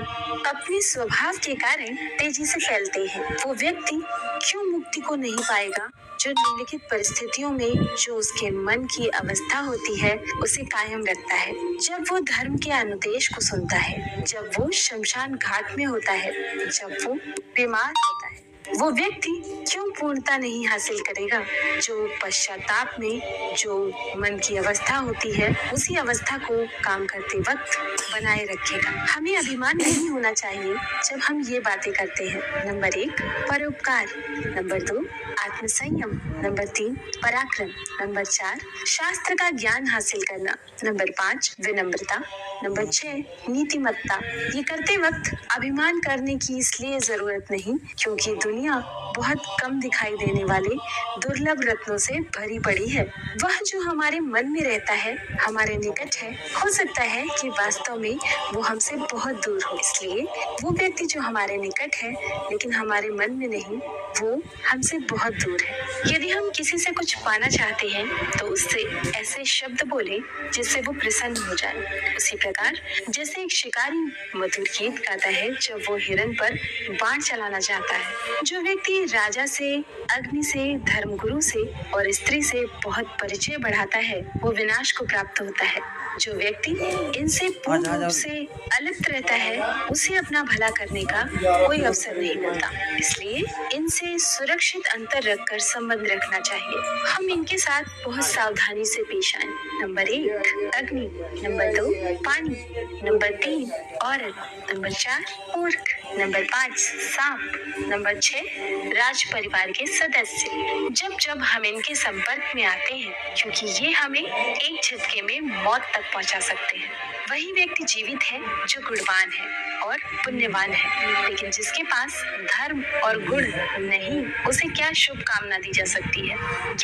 अपने स्वभाव के कारण तेजी से फैलते हैं। वो व्यक्ति क्यों मुक्ति को नहीं पाएगा जो निम्नलिखित परिस्थितियों में जो उसके मन की अवस्था होती है उसे कायम रखता है। जब वो धर्म के अनुदेश को सुनता है, जब वो शमशान घाट में होता है, जब वो बीमार होता है, वो व्यक्ति क्यों पूर्णता नहीं हासिल करेगा। जो पश्चाताप में जो मन की अवस्था होती है उसी अवस्था को काम करते वक्त बनाए रखेगा। हमें अभिमान नहीं होना चाहिए जब हम ये बातें करते हैं। नंबर 1 परोपकार, नंबर 2 आत्मसंयम, नंबर 3 पराक्रम, नंबर 4 शास्त्र का ज्ञान हासिल करना, नंबर 5 विनम्रता, नंबर 6 नीतिमत्ता। ये करते वक्त अभिमान करने की इसलिए जरूरत नहीं क्योंकि दुनिया बहुत कम दिखाई देने वाले दुर्लभ रत्नों से भरी पड़ी है। वह जो हमारे मन में रहता है, हमारे निकट है, हो सकता है कि वास्तव में वो हमसे बहुत दूर हो। इसलिए वो व्यक्ति जो हमारे निकट है लेकिन हमारे मन में नहीं, वो हमसे बहुत दूर है। यदि हम किसी से कुछ पाना चाहते हैं तो उससे ऐसे शब्द बोले जिससे वो प्रसन्न हो जाए। उसी प्रकार जैसे एक शिकारी मधुर गीत गाता है जब वो हिरन पर बाण चलाना चाहता है। जो व्यक्ति राजा से, अग्नि से, धर्मगुरु से और स्त्री से बहुत परिचय बढ़ाता है वो विनाश को प्राप्त होता है। जो व्यक्ति इनसे पूर्ण रूप से अलग रहता है उसे अपना भला करने का कोई अवसर नहीं मिलता। इसलिए इनसे सुरक्षित अंतर रखकर संबंध रखना चाहिए। हम इनके साथ बहुत सावधानी से पेश आए। नंबर 1 अग्नि, नंबर 2 पानी, नंबर 3 औरत, नंबर 4 मूर्ख, नंबर 5 सांप, नंबर 6 राज परिवार के सदस्य। जब जब हम इनके संपर्क में आते हैं क्योंकि ये हमें एक झटके में मौत तक पहुंचा सकते हैं। वही व्यक्ति जीवित है जो गुणवान है और पुण्यवान है, लेकिन जिसके पास धर्म और गुण नहीं, उसे क्या शुभ कामना दी जा सकती है।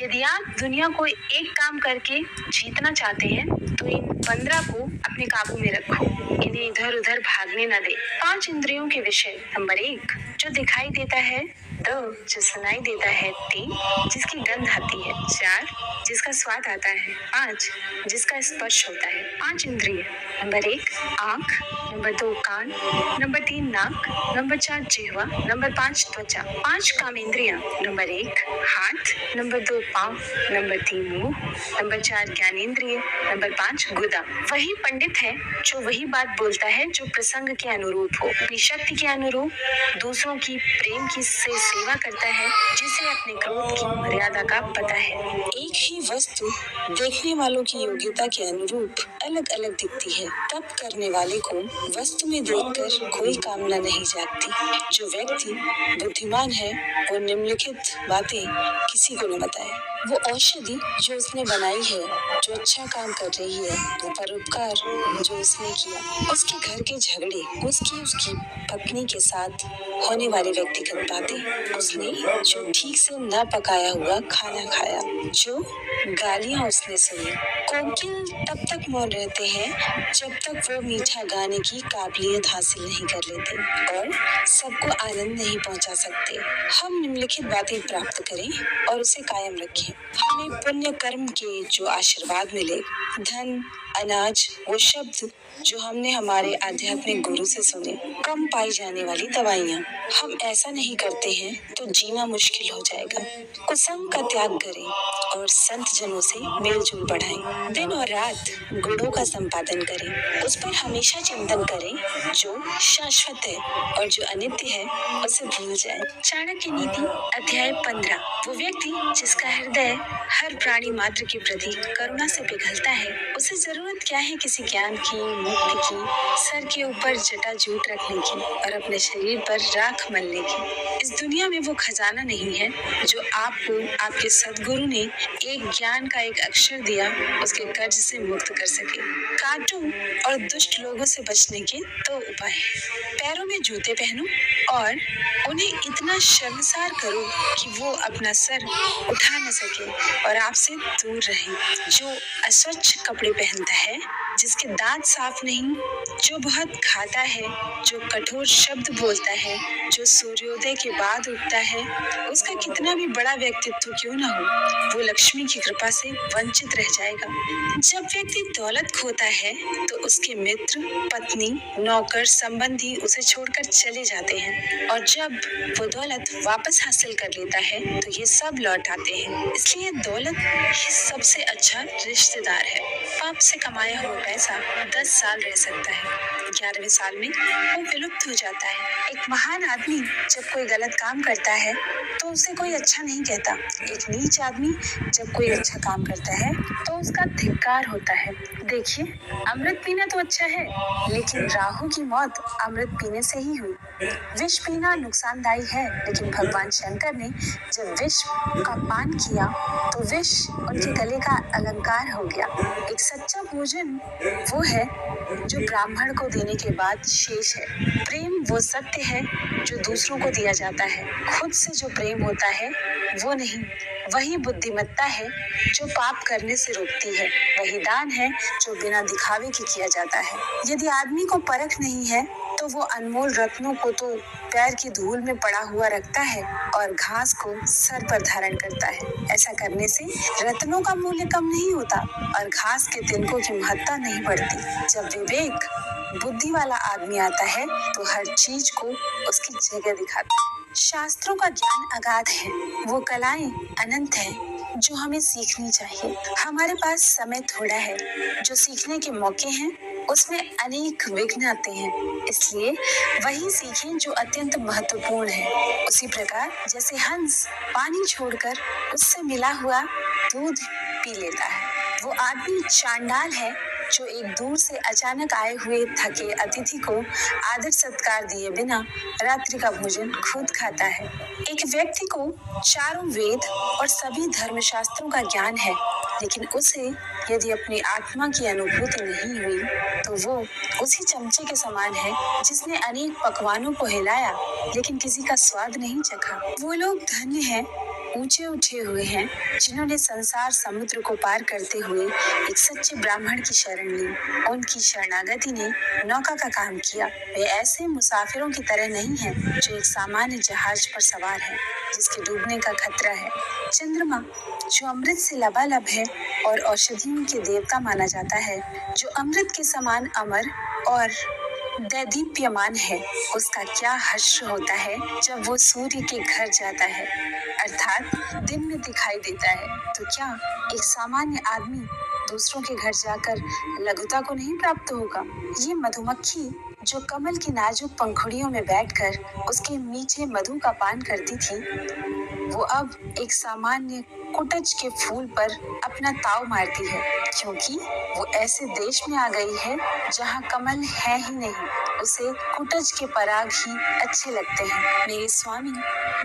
यदि आप दुनिया को एक काम करके जीतना चाहते हैं तो इन 15 को अपने काबू में रखो। इन्हें इधर उधर भागने न दे। 5 इंद्रियों के विषय। नंबर 1 जो दिखाई देता है, 2 जो सुनाई देता है, 3 जिसकी गंध आती है, 4 जिसका स्वाद आता है, 5 जिसका स्पर्श होता है। 5 इंद्रिय। नंबर 1 आँख, नंबर 2 कान, नंबर 3 नाक, नंबर 4 जिह्वा, नंबर 5 त्वचा। 5 कामेंद्रियां। नंबर 1 हाथ, नंबर 2 पाँव, नंबर 3 मुंह, नंबर 4 ज्ञानेंद्रिय, नंबर 5 गुदा। वही पंडित है जो वही बात बोलता है जो प्रसंग के अनुरूप हो, अपनी शक्ति के अनुरूप दूसरों की प्रेम की से सेवा करता है, जिसे अपने क्रोध की मर्यादा का पता है। एक ही वस्तु देखने वालों की योग्यता के अनुरूप अलग अलग दिखती है, तब करने वाले को वस्तु में देखकर कोई कामना नहीं जागती। जो व्यक्ति बुद्धिमान है वो निम्नलिखित बातें किसी को न बताए। वो औषधि जो उसने बनाई है, जो अच्छा काम कर रही है, वो परोपकार जो उसने किया, उसके घर के झगड़े, उसकी पत्नी के साथ होने वाली व्यक्तिगत बातें, उसने जो ठीक से न पकाया हुआ खाना खाया, जो गालियां उसने सुनी। कोकिल तब तक मौन रहते हैं जब तक वो मीठा गाने की काबिलियत हासिल नहीं कर लेते और सबको आनंद नहीं पहुंचा सकते। हम निम्नलिखित बातें प्राप्त करें और उसे कायम रखें। हमें पुण्य कर्म के जो आशीर्वाद मिले, धन, अनाज, वो शब्द जो हमने हमारे आध्यात्मिक गुरु से सुने, कम पाई जाने वाली दवाइयाँ। हम ऐसा नहीं करते हैं तो जीना मुश्किल हो जाएगा। कुसंग का त्याग करें और संत जनों से मेल जोल बढ़ाएं। दिन और रात गुणों का संपादन करें, उस पर हमेशा चिंतन करें जो शाश्वत है, और जो अनित्य है उसे भूल जाए। चाणक्य नीति अध्याय 15। वो व्यक्ति जिसका हृदय हर प्राणी मात्र के प्रति करुणा से पिघलता है, उसे जरूरत क्या है किसी ज्ञान की, मुक्ति की, सर के ऊपर जटाजूट रखने की और अपने शरीर पर राख मलने की। इस दुनिया में वो खजाना नहीं है जो आपको आपके सद्गुरु ने एक ज्ञान का एक अक्षर दिया उसके कर्ज से मुक्त कर सके। कांटों और दुष्ट लोगों से बचने के दो उपाय हैं। पैरों में जूते पहनो और उन्हें इतना शर्मसार करो कि वो अपना सर उठा न सके और आपसे दूर रहे। जो अस्वच्छ कपड़े पहनता है, जिसके दांत साफ नहीं, जो बहुत खाता है, जो कठोर शब्द बोलता है, जो सूर्योदय के बाद उगता है, उसका कितना भी बड़ा व्यक्तित्व क्यों ना हो, वो लक्ष्मी की कृपा से वंचित रह जाएगा। जब व्यक्ति दौलत खोता है तो उसके मित्र, पत्नी, नौकर, संबंधी उसे छोड़कर चले जाते हैं, और जब वो दौलत वापस हासिल कर लेता है तो ये सब लौट आते हैं। इसलिए दौलत ही सबसे अच्छा रिश्तेदार है। पाप से कमाया हुआ पैसा 10 साल रह सकता है, 11वें साल में वो विलुप्त हो जाता है। एक महान आदमी जब कोई गलत काम करता है तो उसे कोई अच्छा नहीं कहता। एक नीच आदमी जब कोई अच्छा काम करता है तो उसका धिक्कार होता है। देखिए, अमृत पीना तो अच्छा है, लेकिन राहु की मौत अमृत पीने से ही हुई। विष पीना नुकसानदायी है, लेकिन भगवान शंकर ने जब विष का पान किया तो विष उनके गले का अलंकार हो गया। एक सच्चा भोजन वो है जो ब्राह्मण को देने के बाद शेष है। प्रेम वो सत्य है जो दूसरों को दिया जाता है। खुद से जो प्रेम होता है वो नहीं, वही बुद्धिमत्ता है जो पाप करने से रोकती है। वही दान है जो बिना दिखावे के किया जाता है। यदि आदमी को परख नहीं है तो वो अनमोल रत्नों को तो पैर की धूल में पड़ा हुआ रखता है और घास को सर पर धारण करता है। ऐसा करने से रत्नों का मूल्य कम नहीं होता और घास के तिनकों की महत्ता नहीं बढ़ती। जब विवेक बुद्धि वाला आदमी आता है तो हर चीज को उसकी जगह दिखाता है। शास्त्रों का ज्ञान अगाध है, वो कलाएं अनंत हैं जो हमें सीखनी चाहिए। हमारे पास समय थोड़ा है, जो सीखने के मौके हैं उसमें अनेक विघ्न आते हैं, इसलिए वही सीखें जो अत्यंत महत्वपूर्ण है। उसी प्रकार जैसे हंस पानी छोड़कर उससे मिला हुआ दूध पी लेता है, वो आदमी चांडाल है जो एक दूर से अचानक आए हुए थके अतिथि को आदर सत्कार दिए बिना रात्रि का भोजन खुद खाता है। एक व्यक्ति को चारों वेद और सभी धर्मशास्त्रों का ज्ञान है, लेकिन उसे यदि अपनी आत्मा की अनुभूति नहीं हुई तो वो उसी चमचे के समान है जिसने अनेक पकवानों को हिलाया लेकिन किसी का स्वाद नहीं चखा। वो लोग धन्य हैं, ऊंचे उठे हुए हैं, जिन्होंने संसार समुद्र को पार करते हुए एक सच्चे ब्राह्मण की शरण ली। उनकी शरणागति ने नौका का काम किया। वे ऐसे मुसाफिरों की तरह नहीं हैं जो एक सामान्य जहाज पर सवार हैं जिसके डूबने का खतरा है। चंद्रमा जो अमृत से लबालब है और औषधियों के देवता माना जाता है, जो अमृत के समान अमर और दैदीप्यमान है, उसका क्या हर्ष होता है जब वो सूर्य के घर जाता है, अर्थात दिन में दिखाई देता है। तो क्या एक सामान्य आदमी दूसरों के घर जाकर लघुता को नहीं प्राप्त होगा? ये मधुमक्खी जो कमल की नाजुक पंखुड़ियों में बैठकर उसके मीठे मधु का पान करती थी, वो अब एक सामान्य कुटज के फूल पर अपना ताव मारती है, क्योंकि वो ऐसे देश में आ गई है जहाँ कमल है ही नहीं। उसे कुटज के पराग ही अच्छे लगते हैं। मेरे स्वामी,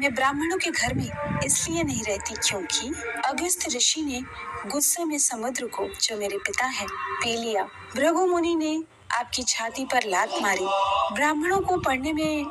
मैं ब्राह्मणों के घर में इसलिए नहीं रहती क्योंकि अगस्त्य ऋषि ने गुस्से में समुद्र को, जो मेरे पिता है, पी लिया। भृगु मुनि ने आपकी छाती पर लात मारी। ब्राह्मणों को पढ़ने में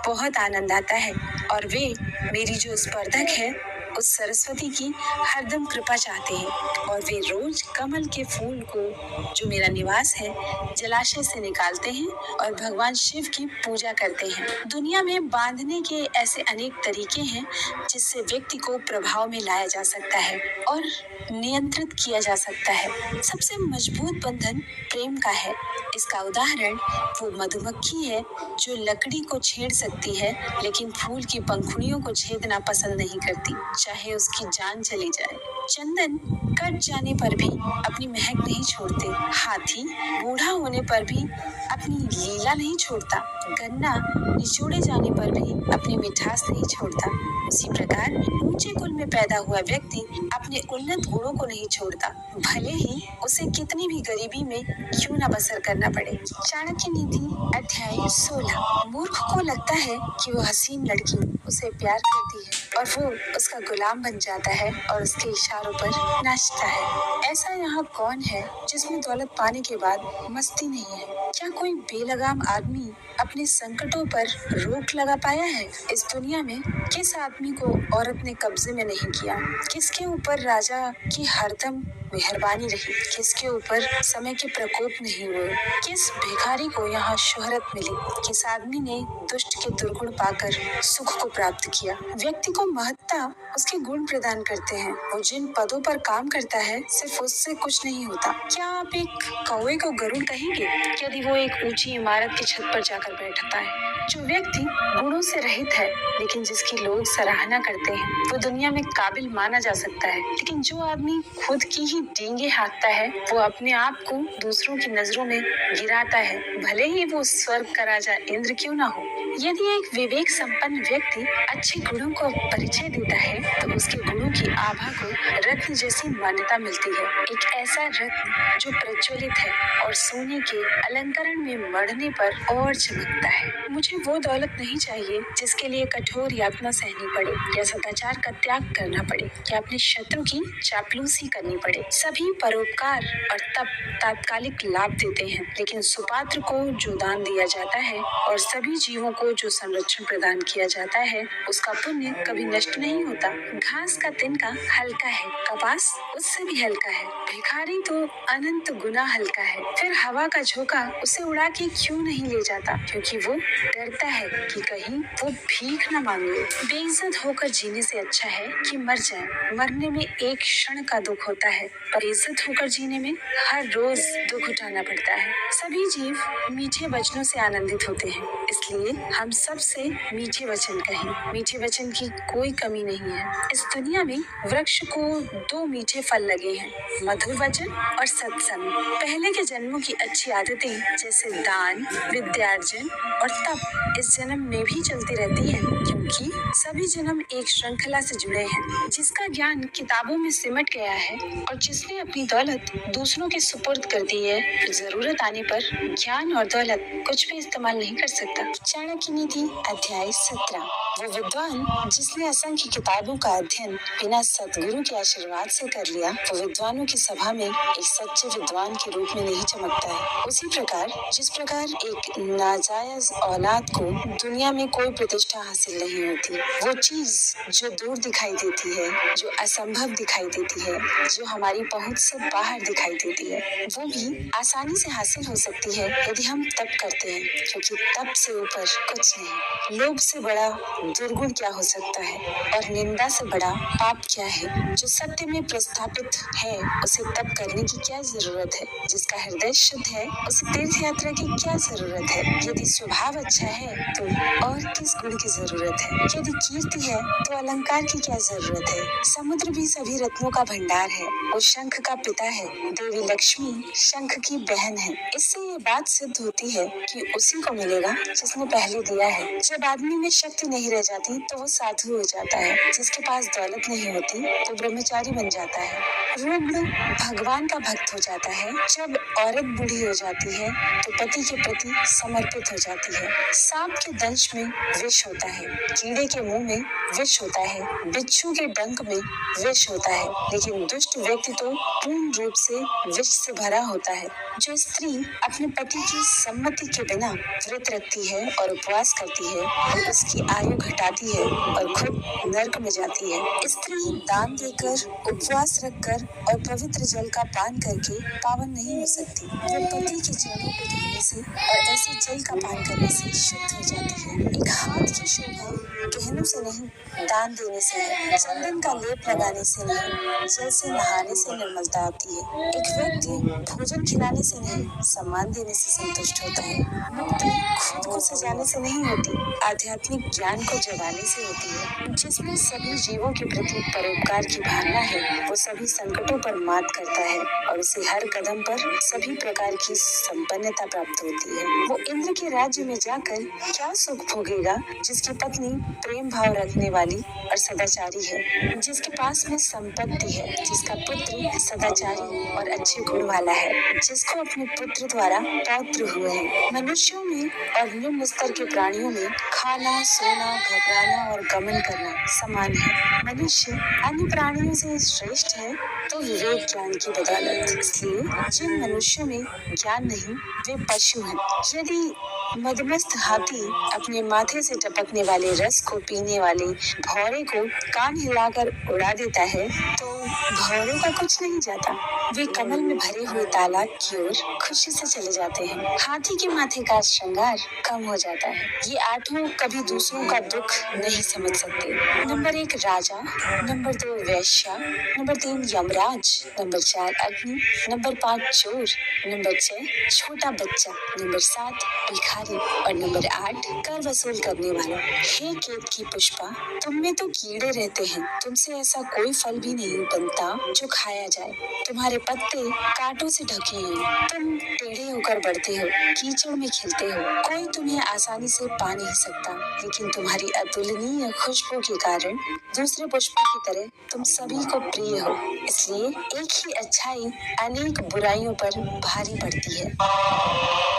बहुत आनंद आता है और वे मेरी जो स्पर्धक है उस सरस्वती की हरदम कृपा चाहते हैं, और वे रोज कमल के फूल को, जो मेरा निवास है, जलाशय से निकालते हैं और भगवान शिव की पूजा करते हैं। दुनिया में बांधने के ऐसे अनेक तरीके हैं जिससे व्यक्ति को प्रभाव में लाया जा सकता है और नियंत्रित किया जा सकता है। सबसे मजबूत बंधन प्रेम का है। इसका उदाहरण वो मधुमक्खी है जो लकड़ी को छेड़ सकती है लेकिन फूल की पंखुड़ियों को छेदना पसंद नहीं करती। चाहे उसकी जान चली जाए। चंदन कट जाने पर भी अपनी महक नहीं छोड़ते। हाथी बूढ़ा होने पर भी अपनी लीला नहीं छोड़ता। गन्ना निचोड़े जाने पर भी अपनी मिठास नहीं छोड़ता। उसी प्रकार ऊंचे कुल में पैदा हुआ व्यक्ति अपने उन्नत गुणों को नहीं छोड़ता, भले ही उसे कितनी भी गरीबी में क्यों न बसर करना पड़े। चाणक्य नीति अध्याय 16। मूर्ख को लगता है कि वो हसीन लड़की उसे प्यार करती है और वो उसका गुलाम बन जाता है और उसके इशारों पर नाचता है। ऐसा यहाँ कौन है जिसमें दौलत पाने के बाद मस्ती नहीं है? क्या कोई बेलगाम आदमी अपने संकटों पर रोक लगा पाया है? इस दुनिया में किस आदमी को औरत ने कब्जे में नहीं किया? किसके ऊपर राजा की हरदम मेहरबानी रही? किसके ऊपर समय के प्रकोप नहीं हुए? किस भिखारी को यहाँ शोहरत मिली? किस आदमी ने दुष्ट के दुर्गुण पाकर सुख को प्राप्त किया? व्यक्ति को महत्ता उसके गुण प्रदान करते हैं। वो जिन पदों पर काम करता है सिर्फ उससे कुछ नहीं होता। क्या आप एक कौवे को गरुड़ कहेंगे यदि वो एक ऊंची इमारत की छत पर जाकर बैठता है? जो व्यक्ति गुणों से रहित है लेकिन जिसकी लोग सराहना करते हैं वो दुनिया में काबिल माना जा सकता है, लेकिन जो आदमी खुद की ही डींगे हाँकता है वो अपने आप को दूसरों की नजरों में गिराता है, भले ही वो स्वर्ग का राजा इंद्र क्यों ना हो। यदि एक विवेक संपन्न व्यक्ति अच्छे गुणों को परिचय देता है तो उसके गुणों की आभा को रत्न जैसी मान्यता मिलती है। एक ऐसा रत्न जो प्रज्वलित है और सोने के अलंकरण में मढ़ने पर और चमकता है। मुझे वो दौलत नहीं चाहिए जिसके लिए कठोर यातना सहनी पड़े या सदाचार का त्याग करना पड़े या अपने शत्रु की चापलूसी करनी पड़े। सभी परोपकार और तप तात्कालिक लाभ देते हैं, लेकिन सुपात्र को जो दान दिया जाता है और सभी जीवों को जो संरक्षण प्रदान किया जाता है उसका पुण्य कभी नष्ट नहीं होता। घास का तिनका हल्का है, कपास उससे भी हल्का है, भिखारी तो अनंत गुना हल्का है। फिर हवा का झोंका उसे उड़ा के क्यों नहीं ले जाता? क्योंकि वो डरता है कि कहीं वो भीख न मांग ले। बेइज्जत होकर जीने से अच्छा है कि मर जाए। मरने में एक क्षण का दुख होता है, पर इज्जत होकर जीने में हर रोज दुख उठाना पड़ता है। सभी जीव मीठे वचनों से आनंदित होते हैं, इसलिए हम सब से मीठे वचन कहें। मीठे वचन की कोई कमी नहीं है। इस दुनिया में वृक्ष को दो मीठे फल लगे हैं, मधुर वचन और सत्संग। पहले के जन्मों की अच्छी आदतें जैसे दान, विद्यार्जन और तप इस जन्म में भी चलती रहती हैं, क्योंकि सभी जन्म एक श्रृंखला से जुड़े हैं। जिसका ज्ञान किताबों में सिमट गया है और जिसने अपनी दौलत दूसरों के सुपुर्द कर दी है, फिर जरूरत आने पर ज्ञान और दौलत कुछ भी इस्तेमाल नहीं कर सकता। चाणक्य नीति अध्याय 17। वो विद्वान जिसने असंख्य किताबों का अध्ययन बिना सद्गुरु के आशीर्वाद से कर लिया, वो विद्वानों की सभा में एक सच्चे विद्वान के रूप में नहीं चमकता है। उसी प्रकार जिस प्रकार एक नाजायज औलाद को दुनिया में कोई प्रतिष्ठा हासिल नहीं होती, वो चीज जो दूर दिखाई देती है, जो असंभव दिखाई देती है, जो हमारी पहुंच से बाहर दिखाई देती है, वो भी आसानी से हासिल हो सकती है यदि हम तप करते हैं, क्योंकि तप से ऊपर कुछ नहीं। लोभ से बड़ा दुर्गुण क्या हो सकता है और निंदा से बड़ा पाप क्या है? जो सत्य में प्रस्थापित है उसे तप करने की क्या जरूरत है? जिसका हृदय शुद्ध है उसे तीर्थ यात्रा की क्या जरूरत है? यदि स्वभाव अच्छा है तो और किस गुण की जरूरत है? यदि कीर्ति है तो अलंकार की क्या जरूरत है? समुद्र भी सभी रत्नों का भंडार है, वो शंख का पिता है, देवी लक्ष्मी शंख की बहन है। इससे ये बात सिद्ध होती है कि उसी को मिलेगा जिसने पहले दिया है। जब आदमी में शक्ति नहीं रह जाती तो वो साधु हो जाता है, जिसके पास दौलत नहीं होती तो ब्रह्मचारी बन जाता है, रुग्ण भगवान का भक्त हो जाता है। जब औरत बूढ़ी हो जाती है तो पति के प्रति समर्पित हो जाती है। सांप के दंश में विष होता है, कीड़े के मुंह में विष होता है, बिच्छू के डंक में विष होता है, लेकिन दुष्ट व्यक्ति तो पूर्ण रूप से विष से भरा होता है। जो स्त्री अपने पति की सम्मति के बिना व्रत रखती है और उपवास करती है, वो उसकी आयु घटाती है और खुद नरक में जाती है। स्त्री दान देकर, उपवास रखकर और पवित्र जल का पान करके पावन नहीं हो सकती। वो पति के चरणों को धोने से और ऐसे जल का पान करने से शुद्ध हो जाती है। एक हाथ की शोभा गहनों से नहीं, दान देने से है। चंदन का लेप लगाने से नहीं, जल से नहाने से निर्मलता आती है। एक व्यक्ति भोजन खिलाने से नहीं, सम्मान देने से संतुष्ट होता है। मुक्ति खुद को सजाने से नहीं होती, आध्यात्मिक ज्ञान को जगाने से होती है। जिसमें सभी जीवों के प्रति परोपकार की भावना है, वो सभी संकटों पर मात करता है और उसे हर कदम पर सभी प्रकार की संपन्नता प्राप्त होती है। वो इंद्र के राज्य में जाकर क्या सुख भोगेगा, जिसकी पत्नी प्रेम भाव रखने वाली और सदाचारी है, जिसके पास में संपत्ति है, जिसका पुत्र सदाचारी और अच्छे गुण वाला है, जिसको अपने पुत्र द्वारा पौत्र हुए हैं। मनुष्यों में और निम्न स्तर के प्राणियों में खाना, सोना, घबराना और गमन करना समान है। मनुष्य अन्य प्राणियों से श्रेष्ठ है तो विवेक ज्ञान की बदौलत। इसलिए जिन मनुष्यों में ज्ञान नहीं, वे पशु हैं। यदि मदमस्त हाथी अपने माथे से टपकने वाले रस को पीने वाले भौरे को कान हिलाकर उड़ा देता है, तो भौरे का कुछ नहीं जाता। वे कमल में भरे हुए तालाब की ओर खुशी से चले जाते हैं। हाथी के माथे का श्रृंगार कम हो जाता है। ये आठों कभी दूसरों का दुख नहीं समझ सकते। नंबर 1 राजा, नंबर 2 वैश्या, नंबर 3 यमराज, नंबर 4 अग्नि, नंबर 5 चोर, नंबर 6 छोटा बच्चा, नंबर 7 भिखारी और नंबर 8 कर वसूल करने वाला। हे केत की पुष्पा, तुम में तो कीड़े रहते हैं, तुमसे ऐसा कोई फल भी नहीं बनता जो खाया जाए। तुम्हारे पत्ते कांटों से ढके हैं, तुम टेढ़े होकर बढ़ते हो, कीचड़ में खिलते हो, कोई तुम्हें आसानी से पा नहीं सकता, लेकिन तुम्हारी अतुलनीय खुशबू के कारण दूसरे पुष्पों की तरह तुम सभी को प्रिय हो। इसलिए एक ही अच्छाई अनेक बुराइयों पर भारी पड़ती है।